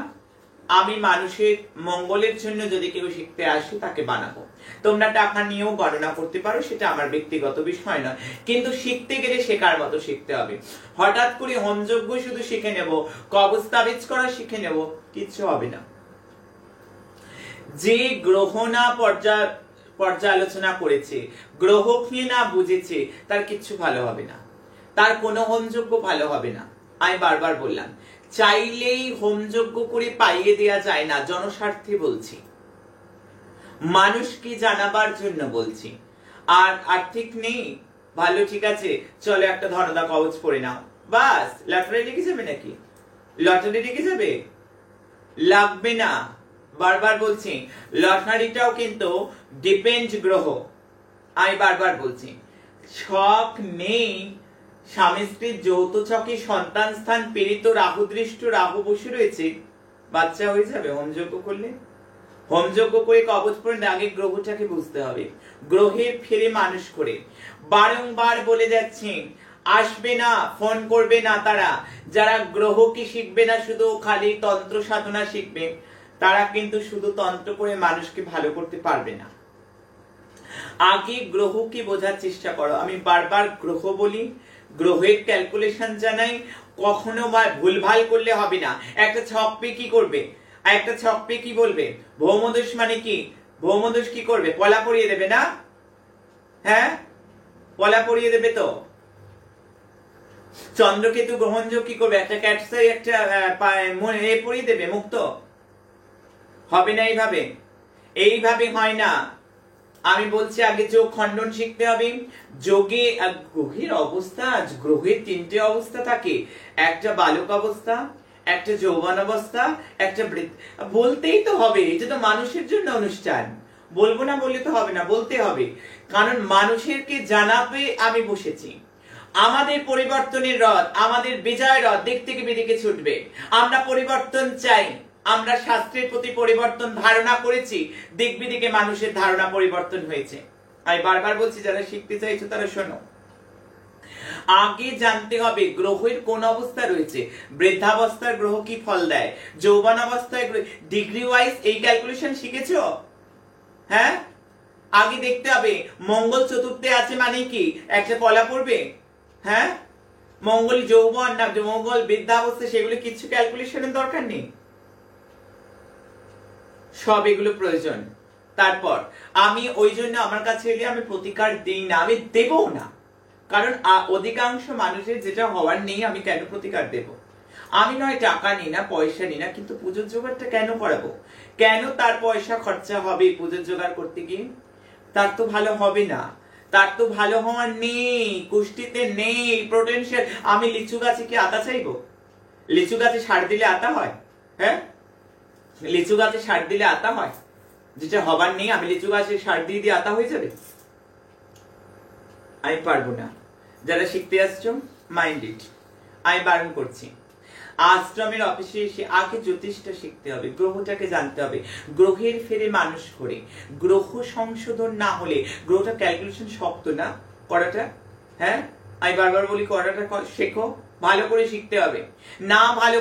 আমি মানুষের মঙ্গলের জন্য যদি কেউ শিখতে আসে তাকে বানাবো। তোমরা টাকা নিয়েও গণনা করতে পারো, সেটা আমার ব্যক্তিগত বিষয় নয়, কিন্তু শিখতে গেলে শেখার মতো শিখতে হবে। হঠাৎ করে হোমযজ্ঞ শুধু শিখে নেব, কবজ তাবিজ করা শিখে নেব, কিচ্ছু হবে না। যে গ্রহ না পর্যালোচনা করেছে, গ্রহকে না বুঝেছে, তার কিচ্ছু ভালো হবে না, তার কোনো হোমযজ্ঞ ভালো হবে না। আমি বারবার বললাম, চাইলেই হোমযজ্ঞ করে পাইয়ে দেয়া যায় না, জনস্বার্থে বলছি, মানুষকে জানাবার জন্য বলছি। আর আর্থিক নেই, ভালো, ঠিক আছে, চলো একটা ধনদা কবচ পড়ে নাও, বাস। লটারি লেগে যাবে নাকি? লটারি লেগে যাবে? লাগবে না। বারবার বলছি, লটারিটাও কিন্তু ডিপেন্ড গ্রহ। আমি বারবার বলছি, শখ নেই, স্বামী স্ত্রীর যৌথ ছকে সন্তান স্থান পীড়িত, রাহু দৃষ্ট, রাহু বসে রয়েছে, বাচ্চা হয়ে যাবে হোমযজ্ঞ করলে। হোমযজ্ঞ করে কবচ পড়ে আগে গ্রহটাকে বুঝতে হবে, গ্রহের ফেরে মানুষ করে। বারংবার বলে যাচ্ছি, আসবে না, ফোন করবে না তারা যারা গ্রহকে শিখবে না, শুধু খালি তন্ত্র সাধনা শিখবে, তারা কিন্তু শুধু তন্ত্র করে মানুষকে ভালো করতে পারবে না। আগে গ্রহকে বোঝার চেষ্টা করো। আমি বারবার গ্রহ বলি, গ্রহের ক্যালকুলেশন জানাই, কখনো ভুলভাল করলে হবে না। একটা ছক পে কি করবে, একটা ছক পে কি বলবে, ভৌমদোষ মানে কি, ভৌমদোষ কি করবে, পলা পরিয়ে দেবে না? হ্যাঁ, পলা পরিয়ে দেবে তো। চন্দ্রকেতু গ্রহণযোগ কি করবে, একটা ক্যাটসাই একটা মনে পরিয়ে দেবে, মুক্ত হবে না। এইভাবে হয় না। আমি বলছি আগে যোগ খণ্ডন শিখতে হবে। যোগে গ্রহের অবস্থা, গ্রহের 3টে অবস্থা থাকে, একটা বালক অবস্থা, একটা যৌবন অবস্থা, একটা বলতেই তো হবে, এটা তো মানুষের জন্য অনুষ্ঠান, বলবো না বললে তো হবে না, বলতে হবে, কারণ মানুষেরকে জানাবে আমি বসেছি। আমাদের পরিবর্তনের রথ, আমাদের বিজয় রথ দিক থেকে বিদিকে ছুটবে। আমরা পরিবর্তন চাই, আমরা শাস্ত্রের প্রতি পরিবর্তন ধারণা করেছি, দিক বিদিকে মানুষের ধারণা পরিবর্তন হয়েছে। আমি বারবার বলছি, যারা শিখতে চাইছো তারা শোনো, আগে জানতে হবে গ্রহের কোন অবস্থা রয়েছে, বৃদ্ধাবস্থার গ্রহ কি ফল দেয়, যৌবন অবস্থায় ডিগ্রি ওয়াইজ এই ক্যালকুলেশন শিখেছো? হ্যাঁ, আগে দেখতে হবে মঙ্গল চতুর্থে আছে মানে কি একটা কলা পড়বে? হ্যাঁ, মঙ্গল যৌবন না মঙ্গল বৃদ্ধাবস্থা, সেগুলো কিছু ক্যালকুলেশনের দরকার নেই, সব এগুলো প্রয়োজন। তারপর আমি ওই জন্য আমার কাছে এলে আমি প্রতিকার দিই না, আমি দেবও না, কারণ অধিকাংশ মানুষের যেটা হওয়ার নেই, আমি কেন প্রতিকার দেব? আমি নয় টাকা নিই না, পয়সা নিই না, কিন্তু পুজোর জোগাড়টা কেন করাবো? কেন তার পয়সা খরচা হবে পুজোর জোগাড় করতে গিয়ে? তার তো ভালো হবে না, তার তো ভালো হওয়ার নেই, কুষ্টিতে নেই পোটেনশিয়াল। আমি লিচু গাছে কি আতা চাইবো? লিচু গাছে সার দিলে আতা হয়? হ্যাঁ, লিচু গাছে সার দিলে আতা হয়? যেটা হবার নেই আমি লিচু গাছে সার দিয়ে দিয়ে আতা হয়ে যাবে? আমি পারবো না। যারা শিখতে আসছো মাইন্ড ইট, আমি বারণ করছি। আশ্রমের অফিসে এসে আগে জ্যোতিষটা শিখতে হবে, গ্রহটাকে জানতে হবে, গ্রহের ফেরে মানুষ করে, গ্রহ সংশোধন না হলে, গ্রহটা ক্যালকুলেশন শক্ত না করাটা, হ্যাঁ আমি বারবার বলি করাটা শেখো, ভালো করে শিখতে হবে। না ভালো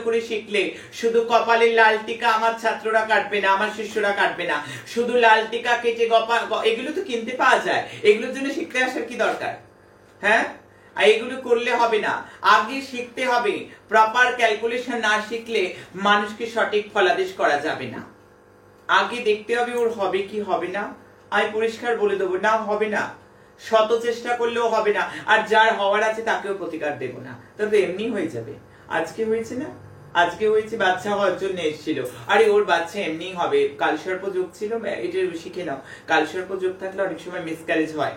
করে শিখলে শুধু কপালের লাল টিকা আমার ছাত্ররা কাটবে না, আমার শিষ্যরা কাটবে না, শুধু লাল টিকা কেটে এগুলো তো কিনতে পাওয়া যায়, এগুলোর জন্য শিখতে আসার কি দরকার? হ্যাঁ, এগুলো করলে হবে না, আগে শিখতে হবে। প্রপার ক্যালকুলেশন না শিখলে মানুষকে সঠিক ফলাদেশ করা যাবে না। আগে দেখতে হবে ওর হবে কি হবে না। আমি পরিষ্কার বলে দেবো, না হবে না, শত চেষ্টা করলেও হবে না, আর যার হওয়ার আছে তাকেও প্রতিকার দেব না, তবে এমনি হয়ে যাবে। আজকে হয়েছে না, আজকে হয়েছে, বাচ্চা হওয়ার জন্য এসেছিল, আরে ওর বাচ্চা এমনি হবে, কালসর্প যোগ ছিল, এটা শিখে নাও। কালসর্প যোগ থাকলে অনেক সময় মিসক্যারেজ হয়,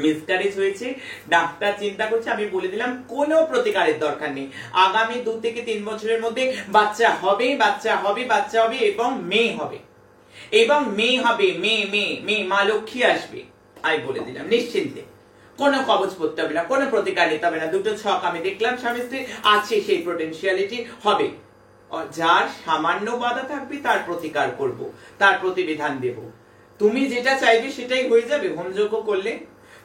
মিসক্যারেজ হয়েছে, ডাক্তার চিন্তা করছে, আমি বলে দিলাম কোনো প্রতিকারের দরকার নেই, আগামী 2 থেকে 3 বছরের মধ্যে বাচ্চা হবে, বাচ্চা হবে, বাচ্চা হবে এবং মেয়ে হবে, এবং মেয়ে হবে, মেয়ে মা লক্ষ্মী আসবে। আমি বলে দিলাম নিশ্চিন্তে, কোনো কবচ পড়তে হবে না, কোনো প্রতিকার নিতে হবে না। 2টো ছক আমি দেখলাম স্বামী স্ত্রী আছে, সেই পোটেনশিয়ালিটি হবে। যার সামান্য বাধা থাকবে তার প্রতিকার করব, তার প্রতিবিধান দেব। তুমি যেটা চাইবে সেটাই হয়ে যাবে হোমযজ্ঞ করলে,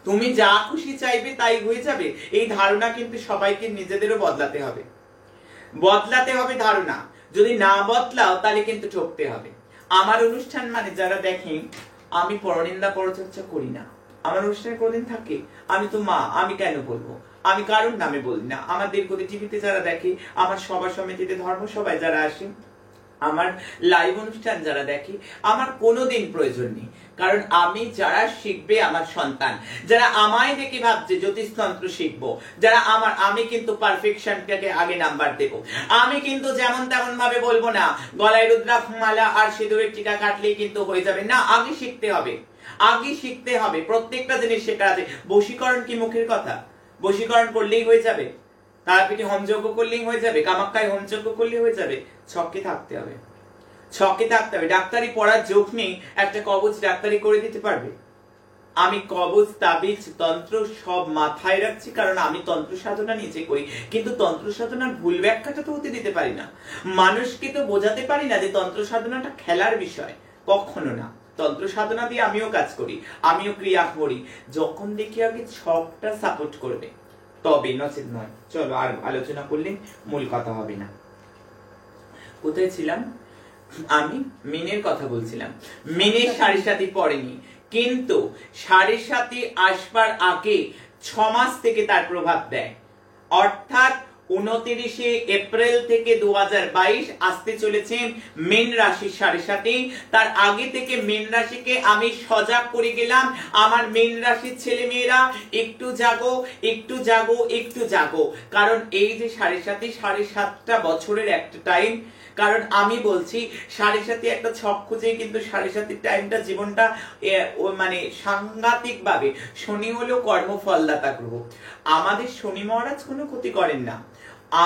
তুমি যা খুশি চাইবে তাই হয়ে যাবে, এই ধারণা কিন্তু সবাইকে নিজেদেরও বদলাতে হবে ধারণা। যদি না বদলাও তাহলে কিন্তু ঠকতে হবে। আমার অনুষ্ঠান মানে যারা দেখেন, আমি পরনিন্দা পরচর্চা করি না, আমার অনুষ্ঠানে কোনদিন থাকে, আমি তো মা, আমি কেন বলবো, আমি কারোর নামে বলি না। আমার দীর্ঘদিন টিভিতে যারা দেখে, আমার সভা সমিতিতে ধর্ম সবাই যারা আসে, আমার লাইভ অনুষ্ঠান যারা দেখে, আমার কোনোদিন প্রয়োজন নেই। কারণ আমি যারা শিখবে আমার সন্তান, যারা আমায় দেখে ভাবছে জ্যোতিষতন্ত্র শিখবো, যারা আমি কিন্তু পারফেকশনটাকে আগে নাম্বার দেব। আমি কিন্তু যেমন তেমন ভাবে বলবো না গলায় রুদ্রাক্ষ মালা আর সিঁদুরের টিকা কাটলেই কিন্তু হয়ে যাবে না, আগে শিখতে হবে, প্রত্যেকটা জিনিস শেখা আছে। বশীকরণ কি মুখের কথা? বশীকরণ করলেই হয়ে যাবে? তারাপীঠে হোমযজ্ঞ করলেই হয়ে যাবে? কামাখ্যায় হোমযজ্ঞ করলেই হয়ে যাবে? ছকে থাকতে হবে। ডাক্তারি পড়ার যোগ নেই, একটা কবচ ডাক্তারি করে দিতে পারবে? আমি কবচ, তাবিজ, তন্ত্র সব মাথায় রাখছি, কারণ আমি তন্ত্র সাধনা নিজে করি, কিন্তু তন্ত্র সাধনার ভুল ব্যাখ্যাটা তো হতে দিতে পারি না। মানুষকে তো বোঝাতে পারি না যে তন্ত্র সাধনাটা খেলার বিষয়, কখনো না। তন্ত্র সাধনা দিয়ে আমিও কাজ করি, আমিও ক্রিয়া করি, যখন দেখি আগে ছকটা সাপোর্ট করবে তবে, নচেত নয়। চলো, আর আলোচনা করলে মূল কথা হবে না। কোথায় ছিলাম? আমি মিনের কথা বলছিলাম। মিনের সাড়ে সাথী পড়েনি, কিন্তু সাড়ে সাথী আসবার আগে 6 মাস থেকে তার প্রভাব দেয়, অর্থাৎ 29 এপ্রিল থেকে 2022 আসতে চলেছে মীন রাশির সাড়ে সাথী। তার আগে থেকে মীন রাশিকে আমি সজাগ করে গেলাম, আমার মীন রাশির ছেলে মেয়েরা একটু জাগো, একটু জাগো, একটু জাগো। কারণ এই যে সাড়ে সাথী, 7.5 বছরের একটা টাইম। কারণ আমি বলছি সাড়ে সাথী একটা ছক খুঁজে, কিন্তু সাড়ে সাথীর টাইমটা, জীবনটা মানে সাংঘাতিক ভাবে। শনি হলো কর্মফলদাতা গ্রহ, আমাদের শনি মহারাজ কোনো ক্ষতি করেন না।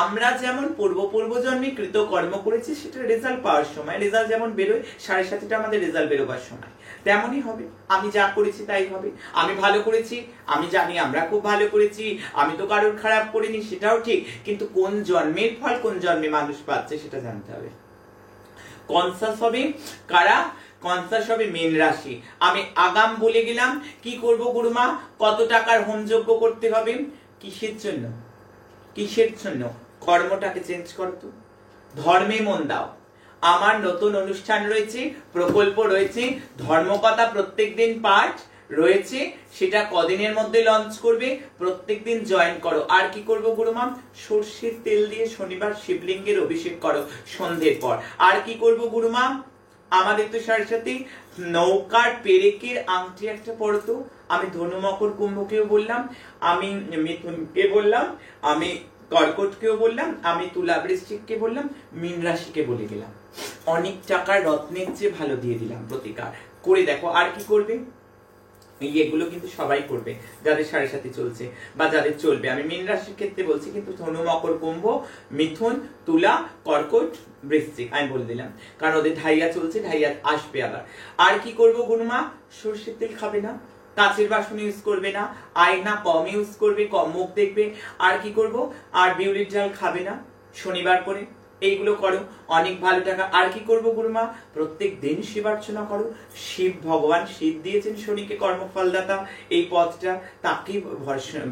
আমরা যেমন পূর্ব জন্মে কৃত কর্ম করেছি, সেটা রেজাল্ট পাওয়ার সময়, রেজাল্ট যেমন বেরোয়, সাড়ে সাথীটা আমাদের রেজাল্ট বেরোবার সময় তেমনই হবে। আমি যা করেছি তাই হবে। আমি ভালো করেছি, আমি জানি আমরা খুব ভালো করেছি, আমি তো কারোর খারাপ করিনি, সেটাও ঠিক, কিন্তু কোন জন্মের ফল কোন জন্মে মানুষ পাচ্ছে সেটা জানতে হবে। কনসাস হবে কারা? কনসাস হবে মীন রাশি। আমি আগাম বলে গেলাম কি করব গুরুমা, কত টাকার হোমযজ্ঞ করতে হবে, কিসের জন্য? কর্মটাকে চেঞ্জ করো, তো ধর্মে মন দাও। আমার নতুন অনুষ্ঠান রয়েছে, প্রকল্প রয়েছে, ধর্মকথা প্রত্যেকদিন পাঠ রয়েছে, সেটা কদিনের মধ্যে লঞ্চ করবে, প্রত্যেকদিন জয়েন করো। আর কি করব গুরুমা? সর্ষের তেল দিয়ে শনিবার শিবলিঙ্গের অভিষেক করো সন্ধ্যের পর। আর কি করব গুরুমা? আমাদের তো সাড়ে সাথে নৌকার পেরেকের আংটি একটা পড়তো। আমি ধনু মকর কুম্ভকেও বললাম, আমি মিথুনকে বললাম, আমি কর্কটকেও বললাম, আমি তুলা বৃশ্চিককে বললাম, মীন রাশিকে বলে গেলাম। অনেক টাকার রত্নের চেয়ে ভালো দিয়ে দিলাম প্রতিকার করে দেখো। আর কি করবে? এগুলো কিন্তু সবাই করবে যাদের সাড়ে সাথে চলছে বা যাদের চলবে। আমি মীন রাশির ক্ষেত্রে বলছি, কিন্তু ধনু মকর কুম্ভ, মিথুন, তুলা, কর্কট, বৃশ্চিক আমি বলে দিলাম, কারণ ওদের ঢাইয়া চলছে, ঢাইয়া আসবে আবার। আর কি করবো গুরুমা? সর্ষের তেল খাবে না, কাচের বাসন ইউজ করবে না, আয়না কম ইউজ করবে, কম মুখ দেখবে। আর কি করব, আর বিউলির ডাল খাবে না শনিবার করে, এইগুলো করো, অনেক ভালো টাকা। আর কি করব গুরুমা, প্রত্যেক দিন শিবার্চনা করো। শিব ভগবান, শিব দিয়েছেন শনিকে কর্মফলদাতা এই পথটা,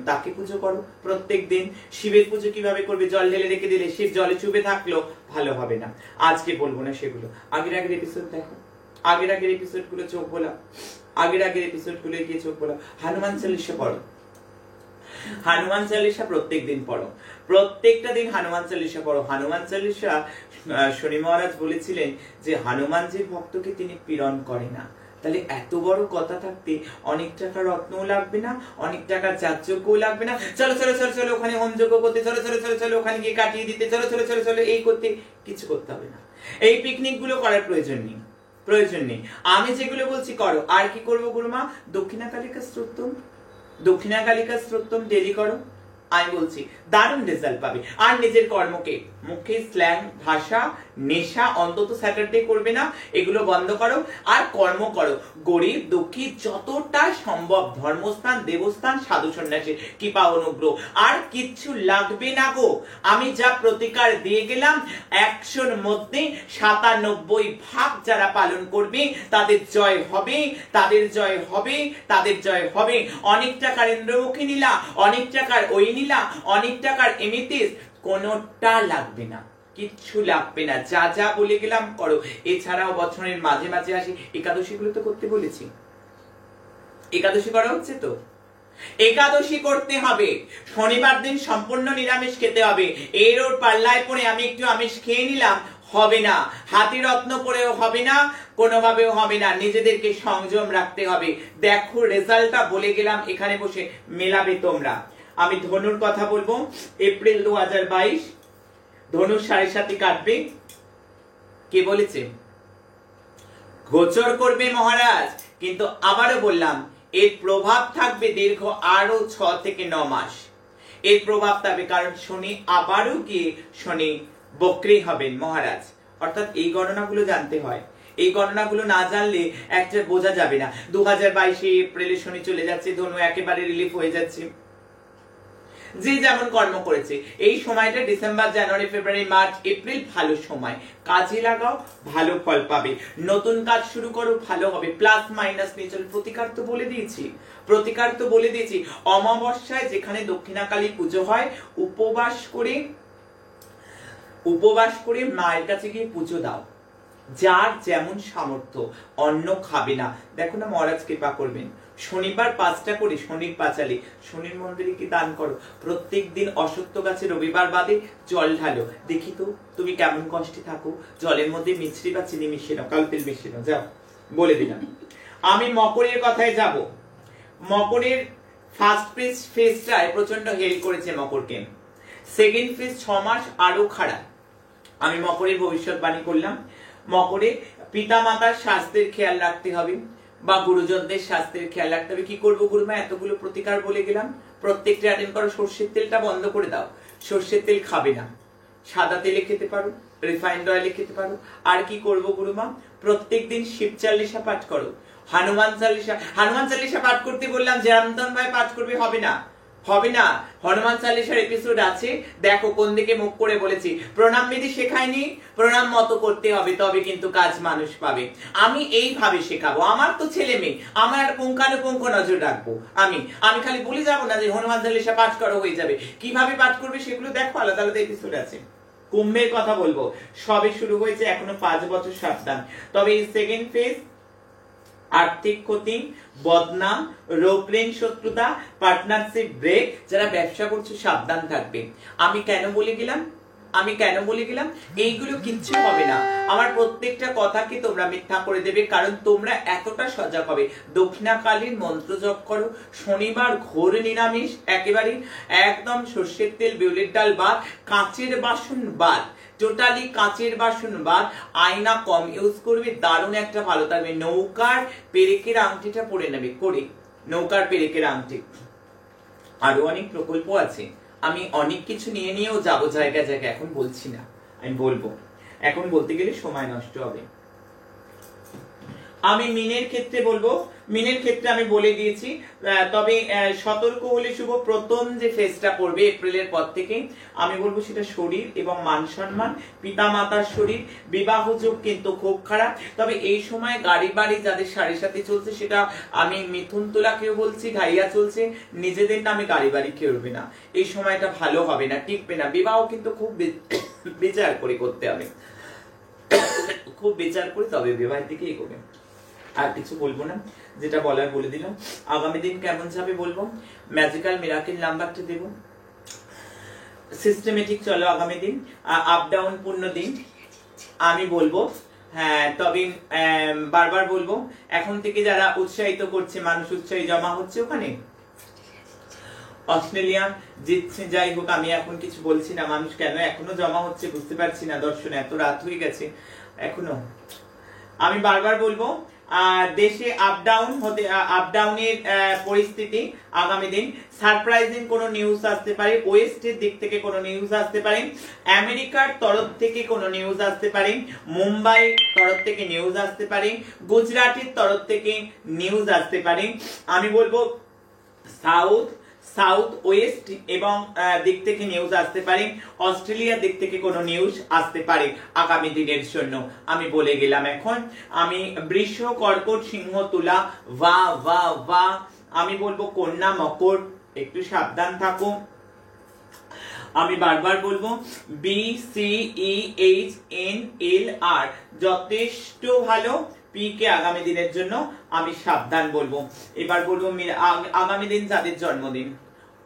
তাকে পুজো করো প্রত্যেক দিন। শিবের পুজো কিভাবে করবে, জল ঢেলে রেখে দিলে শিব জলে চুবে থাকলো, ভালো হবে না। আজকে বলবো না সেগুলো, আগের এপিসোড দেখো, আগের এপিসোড গুলো চোখ বলা, আগের এপিসোড গুলো গিয়ে চোখ বলা। হনুমান চালিশা পড়ো, হনুমান চালিশা প্রত্যেক দিন পড়ো, প্রত্যেকটা দিন হনুমান চালিশা পড়ো। হনুমান চালিশা শনি মহারাজ বলেছিলেন যে হনুমানজির ভক্তকে তিনি পীড়ন করে না। তাহলে এত বড় কথা থাকতে অনেক টাকা রত্নও লাগবে না, অনেক টাকার যাগযজ্ঞও লাগবে না। চলো চলো চলো চলো ওখানে হোম যজ্ঞ করতে, চলো চলো চলো চলো ওখানে গিয়ে কাটিয়ে দিতে, চলো চলো চলো চলো এই করতে, কিছু করতে হবে না। এই পিকনিক গুলো করার প্রয়োজন নেই, প্রয়োজন নেই। আমি যেগুলো বলছি করো। আর কি করবো গুরুমা, দক্ষিণা কালিকা স্তোত্রম, দক্ষিণা কালিকা স্তোত্রম ডেলি করো। আমি বলছি দারুণ রেজাল্ট পাবে। আর নিজের কর্মকে, মুখে স্ল্যাং ভাষা নেশা অন্তত স্যাটারডে করবে না, এগুলো বন্ধ করো। আর কর্ম করো, গরিব দুঃখী যতটা সম্ভব, ধর্মস্থান দেবস্থান সাধু সন্ন্যাসীর কৃপা অনুগ্রহ, আর কিচ্ছু লাগবে না গো। আমি যা প্রতিকার দিয়ে গেলাম 100-র মধ্যে 97 যারা পালন করবে তাদের জয় হবে, তাদের জয় হবে, তাদের জয় হবে। অনেক টাকার ইন্দ্রমুখী নিলা, অনেক টাকার ওই নিলা, অনেক টাকার এমিতিস, কোনটা লাগবে না, কিচ্ছু লাগবে না। যা যা বলে গেলাম করো। এছাড়াও বছরের মাঝে মাঝে আসি একাদশী গুলো তো করতে বলেছি, একাদশী করা হচ্ছে তো, একাদশী করতে হবে। শনিবার দিন সম্পূর্ণ নিরামিষ খেতে হবে। এর ওর পাল্লায় পড়ে আমি একটু আমিষ খেয়ে নিলাম, হবে না। হাতি রত্ন পরেও হবে না, কোনোভাবেও হবে না। নিজেদেরকে সংযম রাখতে হবে। দেখো রেজাল্টটা বলে গেলাম, এখানে বসে মেলাবে তোমরা। আমি ধনুর কথা বলবো, এপ্রিল 2022 ধনুর 7.5 কাটবে। কে বলেছে গোচর করবে মহারাজ, কিন্তু আবারও বললাম এর প্রভাব থাকবে দীর্ঘ আরো 6 থেকে 9 মাস। এর প্রভাব থাকবে, কারণ শনি আবারও গিয়ে শনি বক্রী হবেন মহারাজ। অর্থাৎ এই গণনাগুলো জানতে হয়, এই গণনাগুলো না জানলে একটা বোঝা যাবে না। 2022 এপ্রিলে শনি চলে যাচ্ছে, ধনু একেবারে রিলিফ হয়ে যাচ্ছে। যে যেমন কর্ম করেছে এই সময়টা December January February March April ভালো সময়, কাজে লাগাও, ভালো ফল পাবে। নতুন কাজ শুরু করো, ভালো হবে। প্লাস মাইনাস নিয়ে চলো। প্রতিকার তো বলে দিয়েছি, প্রতিকার তো বলে দিয়েছি। অমাবস্যায় যেখানে দক্ষিণাকালী পুজো হয়, উপবাস করে মায়ের কাছে গিয়ে পুজো দাও। যার যেমন সামর্থ্য, অন্ন খাবে না। দেখো না মহারাজ কৃপা করবেন। শনিবার 5টা করে শনির পাঁচালি, শনির মন্দিরে কি দান করো। প্রত্যেক দিন অসত্য গাছে রবিবার বাদে জল ঢালো। দেখি তো তুমি কেমন কষ্টে থাকো। জলের মধ্যে মিছরি বা চিনি মিশিয়ে নাও, কালো তেল মিশিয়ে নাও। যাও, বলে দিলাম। আমি মকরের কথায় যাব। মকরের ফার্স্ট ফেজটায় প্রচন্ড হেল্প করেছে মকরকে। সেকেন্ড ফেজ 6 মাস আরো খারাপ। আমি মকরের ভবিষ্যৎবাণী করলাম। মকরে পিতা মাতার স্বাস্থ্যের খেয়াল রাখতে হবে, বা গুরুজনদের স্বাস্থ্যের খেয়াল রাখতে হবে। কি করবো গুরুমা, এতগুলো প্রতিকার বলে গেলাম, প্রত্যেকটা অ্যাটেন্ড করো। সর্ষের তেলটা বন্ধ করে দাও, সর্ষের তেল খাবে না। সাদা তেলে খেতে পারো, রিফাইন্ড অয়েলে খেতে পারো। আর কি করবো গুরুমা, প্রত্যেকদিন শিব চালিশা পাঠ করো। হনুমান চালিশা পাঠ করতে বললাম, জয়ন্তন ভাই পাঠ করবে, হবে না, হবে না। হনুমান চালিশার এপিসোড আছে, দেখো কোন দিকে মুখ করে বলেছি। প্রণাম বিধি শেখায়নি, প্রণাম মতো করতে হবে, তবে কিন্তু কাজ মানুষ পাবে। আমি এইভাবে শেখাবো। আমার তো ছেলে মেয়ে, আমার পুঙ্খানুপুঙ্খ নজর রাখবো। আমি খালি বলে যাবো না যে হনুমান চালিশা পাঠ করো হয়ে যাবে। কিভাবে পাঠ করবে সেগুলো দেখো, আলাদা আলাদা এপিসোড আছে। কুম্ভের কথা বলবো, সবে শুরু হয়েছে, এখনো 5 বছর সাবধান। তবে এই সেকেন্ড ফেজ আর্থিক ক্ষতি, বদনাম, রোগ ঋণ শত্রুতা, পার্টনারশিপ ব্রেক, যারা ব্যবসা করছে সাবধান থাকবে। আমি কেন বলে গেলাম এইগুলো কিচ্ছু হবে না। আমার প্রত্যেকটা কথাকে তোমরা মিথ্যা করে দেবে, কারণ তোমরা এতটা সজাগ হবে। দক্ষিণাকালীর মন্ত্র জপ করো। শনিবার ঘোর নিরামিষ, একেবারে একদম সর্ষের তেল বিউলির ডাল বাদ, কাঁচের বাসন বাদ, টোটালি কাঁচের বাসন বাদ। আয়না কম ইউজ করবে, দারুণ একটা ভালো থাকবে। নৌকার পেরেকের আংটিটা পরে নেবে, করে নৌকার পেরেকের আংটি। আরো অনেক প্রকল্প আছে, আমি অনেক কিছু নিয়েও যাবো জায়গায় জায়গায়, এখন বলছি না, আমি বলবো। এখন বলতে গেলে সময় নষ্ট হবে। আমি মিনের ক্ষেত্রে বলবো, মিনের ক্ষেত্রে আমি বলে দিয়েছি, তবে সতর্ক হলে শুভ প্রথম যে ফেজটা পড়বে এপ্রিলের পর থেকে আমি বলবো সেটা শরীর এবং মান সম্মান, পিতা মাতার শরীর, বিবাহ যোগ কিন্তু খুব খারাপ। তবে এই সময় গাড়ি বাড়ি যাদের সাড়ে সাথে চলছে সেটা আমি মিথুন তুলাকেও বলছি, ঢাইয়া চলছে, নিজেদের নামে গাড়ি বাড়ি খেলবে না, এই সময়টা ভালো হবে না, টিকবে না। বিবাহ কিন্তু খুব বিচার করে করতে হবে, খুব বিচার করে তবে বিবাহের দিকে এগোবে। আর কিছু বলবো না, যেটা বলার বলে দিলাম। আগামী দিন কেমন যাবে বলবো, ম্যাজিক্যাল মিরাকেল নাম্বারটা দেব, সিস্টেমেটিক চলো আগামী দিন, আপ ডাউন পূর্ণ দিন আমি বলবো। হ্যাঁ, তবে বারবার বলবো, এখন থেকে যারা উৎসাহিত করছে, মানুষ উৎসাহী জমা হচ্ছে ওখানে, অস্ট্রেলিয়া জিতছে, যাই হোক আমি এখন কিছু বলছি না, মানুষ কেন এখনো জমা হচ্ছে বুঝতে পারছি না, দর্শন এত রাত হয়ে গেছে এখনো। আমি বারবার বলবো, দেশে আপ ডাউনের পরিস্থিতি আগামী দিন, সারপ্রাইজিং কোনো নিউজ আসতে পারে, ওয়েস্টের দিক থেকে কোনো নিউজ আসতে পারে, আমেরিকার তরফ থেকে কোনো নিউজ আসতে পারে, মুম্বাই তরফ থেকে নিউজ আসতে পারে, গুজরাটের তরফ থেকে নিউজ আসতে পারে। আমি বলবো সাউথ ওয়েস্ট এবং দিক থেকে নিউজ আসতে পারে, অস্ট্রেলিয়ার দিক থেকে কোনো নিউজ আসতে পারে আগামী দিনের জন্য আমি বলে গেলাম। এখন আমি বৃষ, কর্কট, সিংহ, তুলা, বা আমি বলবো কন্যা, মকর একটু সাবধান থাকো। আমি বারবার বলবো BCEHNLR যথেষ্ট ভালো, পি কে আগামী দিনের জন্য আমি সাবধান বলবো। এবার বলবো আগামী দিন যাদের জন্মদিন,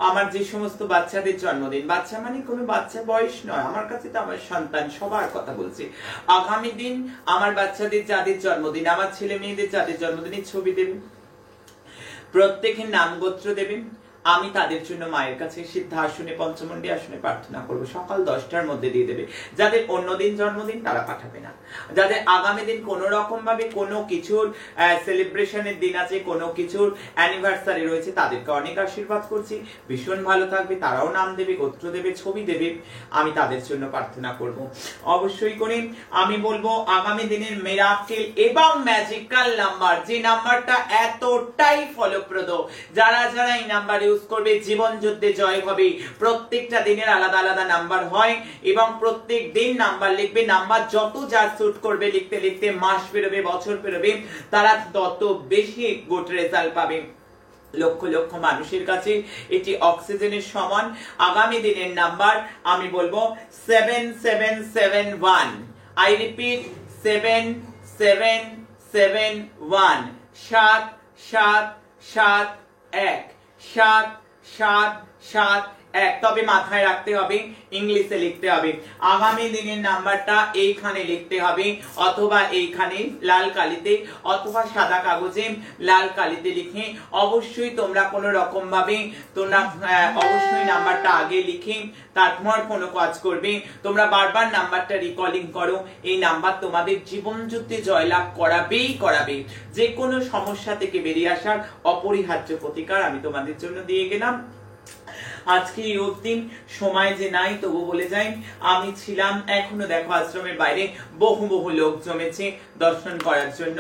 আমার যে সমস্ত বাচ্চাদের জন্মদিন, বাচ্চা মানে কোনো বাচ্চা বয়স নয়, আমার কাছে তো আমার সন্তান, সবার কথা বলছি। আগামী দিন আমার বাচ্চাদের যাদের জন্মদিন, আমার ছেলে মেয়েদের যাদের জন্মদিনের ছবি দেবেন, প্রত্যেকের নাম গোত্র দেবেন, আমি তাদের জন্য মায়ের কাছে সিদ্ধাসনে, পঞ্চমন্ডি আসনে প্রার্থনা করব, সকাল 10টার মধ্যে দিয়ে দেবে। যাদের অন্যদিন জন্মদিন তারা পাঠাবে না, যাদের আগামী দিন কোনো রকম ভাবে কোনো কিছুর সেলিব্রেশনের দিন আছে, কোনো কিছুর অ্যানিভার্সারি রয়েছে, তাদেরকে অনেক আশীর্বাদ করছি, ভীষণ ভালো থাকবে, তারাও নাম দেবে, গোত্র দেবে, ছবি দেবে, আমি তাদের জন্য প্রার্থনা করব অবশ্যই করে। আমি বলবো আগামী দিনের মিরাকেল এবং ম্যাজিক্যাল নাম্বার, যে নাম্বারটা এতটাই ফলপ্রদ, যারা যারা এই নাম্বার ইউজ করবে জীবন যুদ্ধে জয় হবে। প্রত্যেকটা দিনের আলাদা আলাদা নাম্বার হয় এবং প্রত্যেক দিন নাম্বার লিখবে, নাম্বার যত যা স্যুট করবে লিখতে লিখতে মাস পেরোবে, বছর পেরোবে, তারা তত বেশি গুড রেজাল্ট পাবে। লক্ষ লক্ষ মানুষের কাছে এটি অক্সিজেনের সমান। আগামী দিনের নাম্বার আমি বলবো 7771। I repeat 7771, 7771, 7771। তবে মাথায় রাখতে হবে, ইংলিশে লিখতে হবে। আগামী দিনের নাম্বারটা এইখানে লিখতে হবে, অথবা এইখানে লাল কালিতে অথবা সাদা কাগজে লাল কালিতে লিখে অবশ্যই তোমরা কোনো রকম ভাবে তোমরা অবশ্যই নাম্বারটা আগে লিখে তারপর কোনো কাজ করবে। তোমরা বারবার নাম্বারটা রিকলিং করো, এই নাম্বার তোমাদের জীবন যুদ্ধে জয়লাভ করাবেই করাবে। যে কোনো সমস্যা থেকে বেরিয়ে আসার অপরিহার্য প্রতিকার আমি তোমাদের জন্য দিয়ে গেলাম। আজকে এই অবধি, সময় যে নাই তবু বলে যাই, আমি ছিলাম, এখনো দেখো আশ্রমের বাইরে বহু বহু লোক জমেছে দর্শন করার জন্য।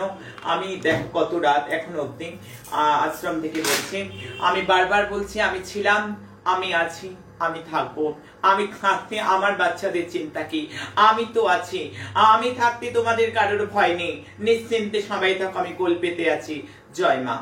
আমি দেখো কত রাত এখনো অবধি আশ্রম থেকে বলছি, আমি বারবার বলছি আমি ছিলাম, আমি আছি, আমি থাকবো। আমি থাকতে আমার বাচ্চাদের চিন্তা কি, আমি তো আছি, আমি থাকতে তোমাদের কারোর ভয় নেই, নিশ্চিন্তে সবাই থাকো, আমি কোল পেতে আছি। জয় মা।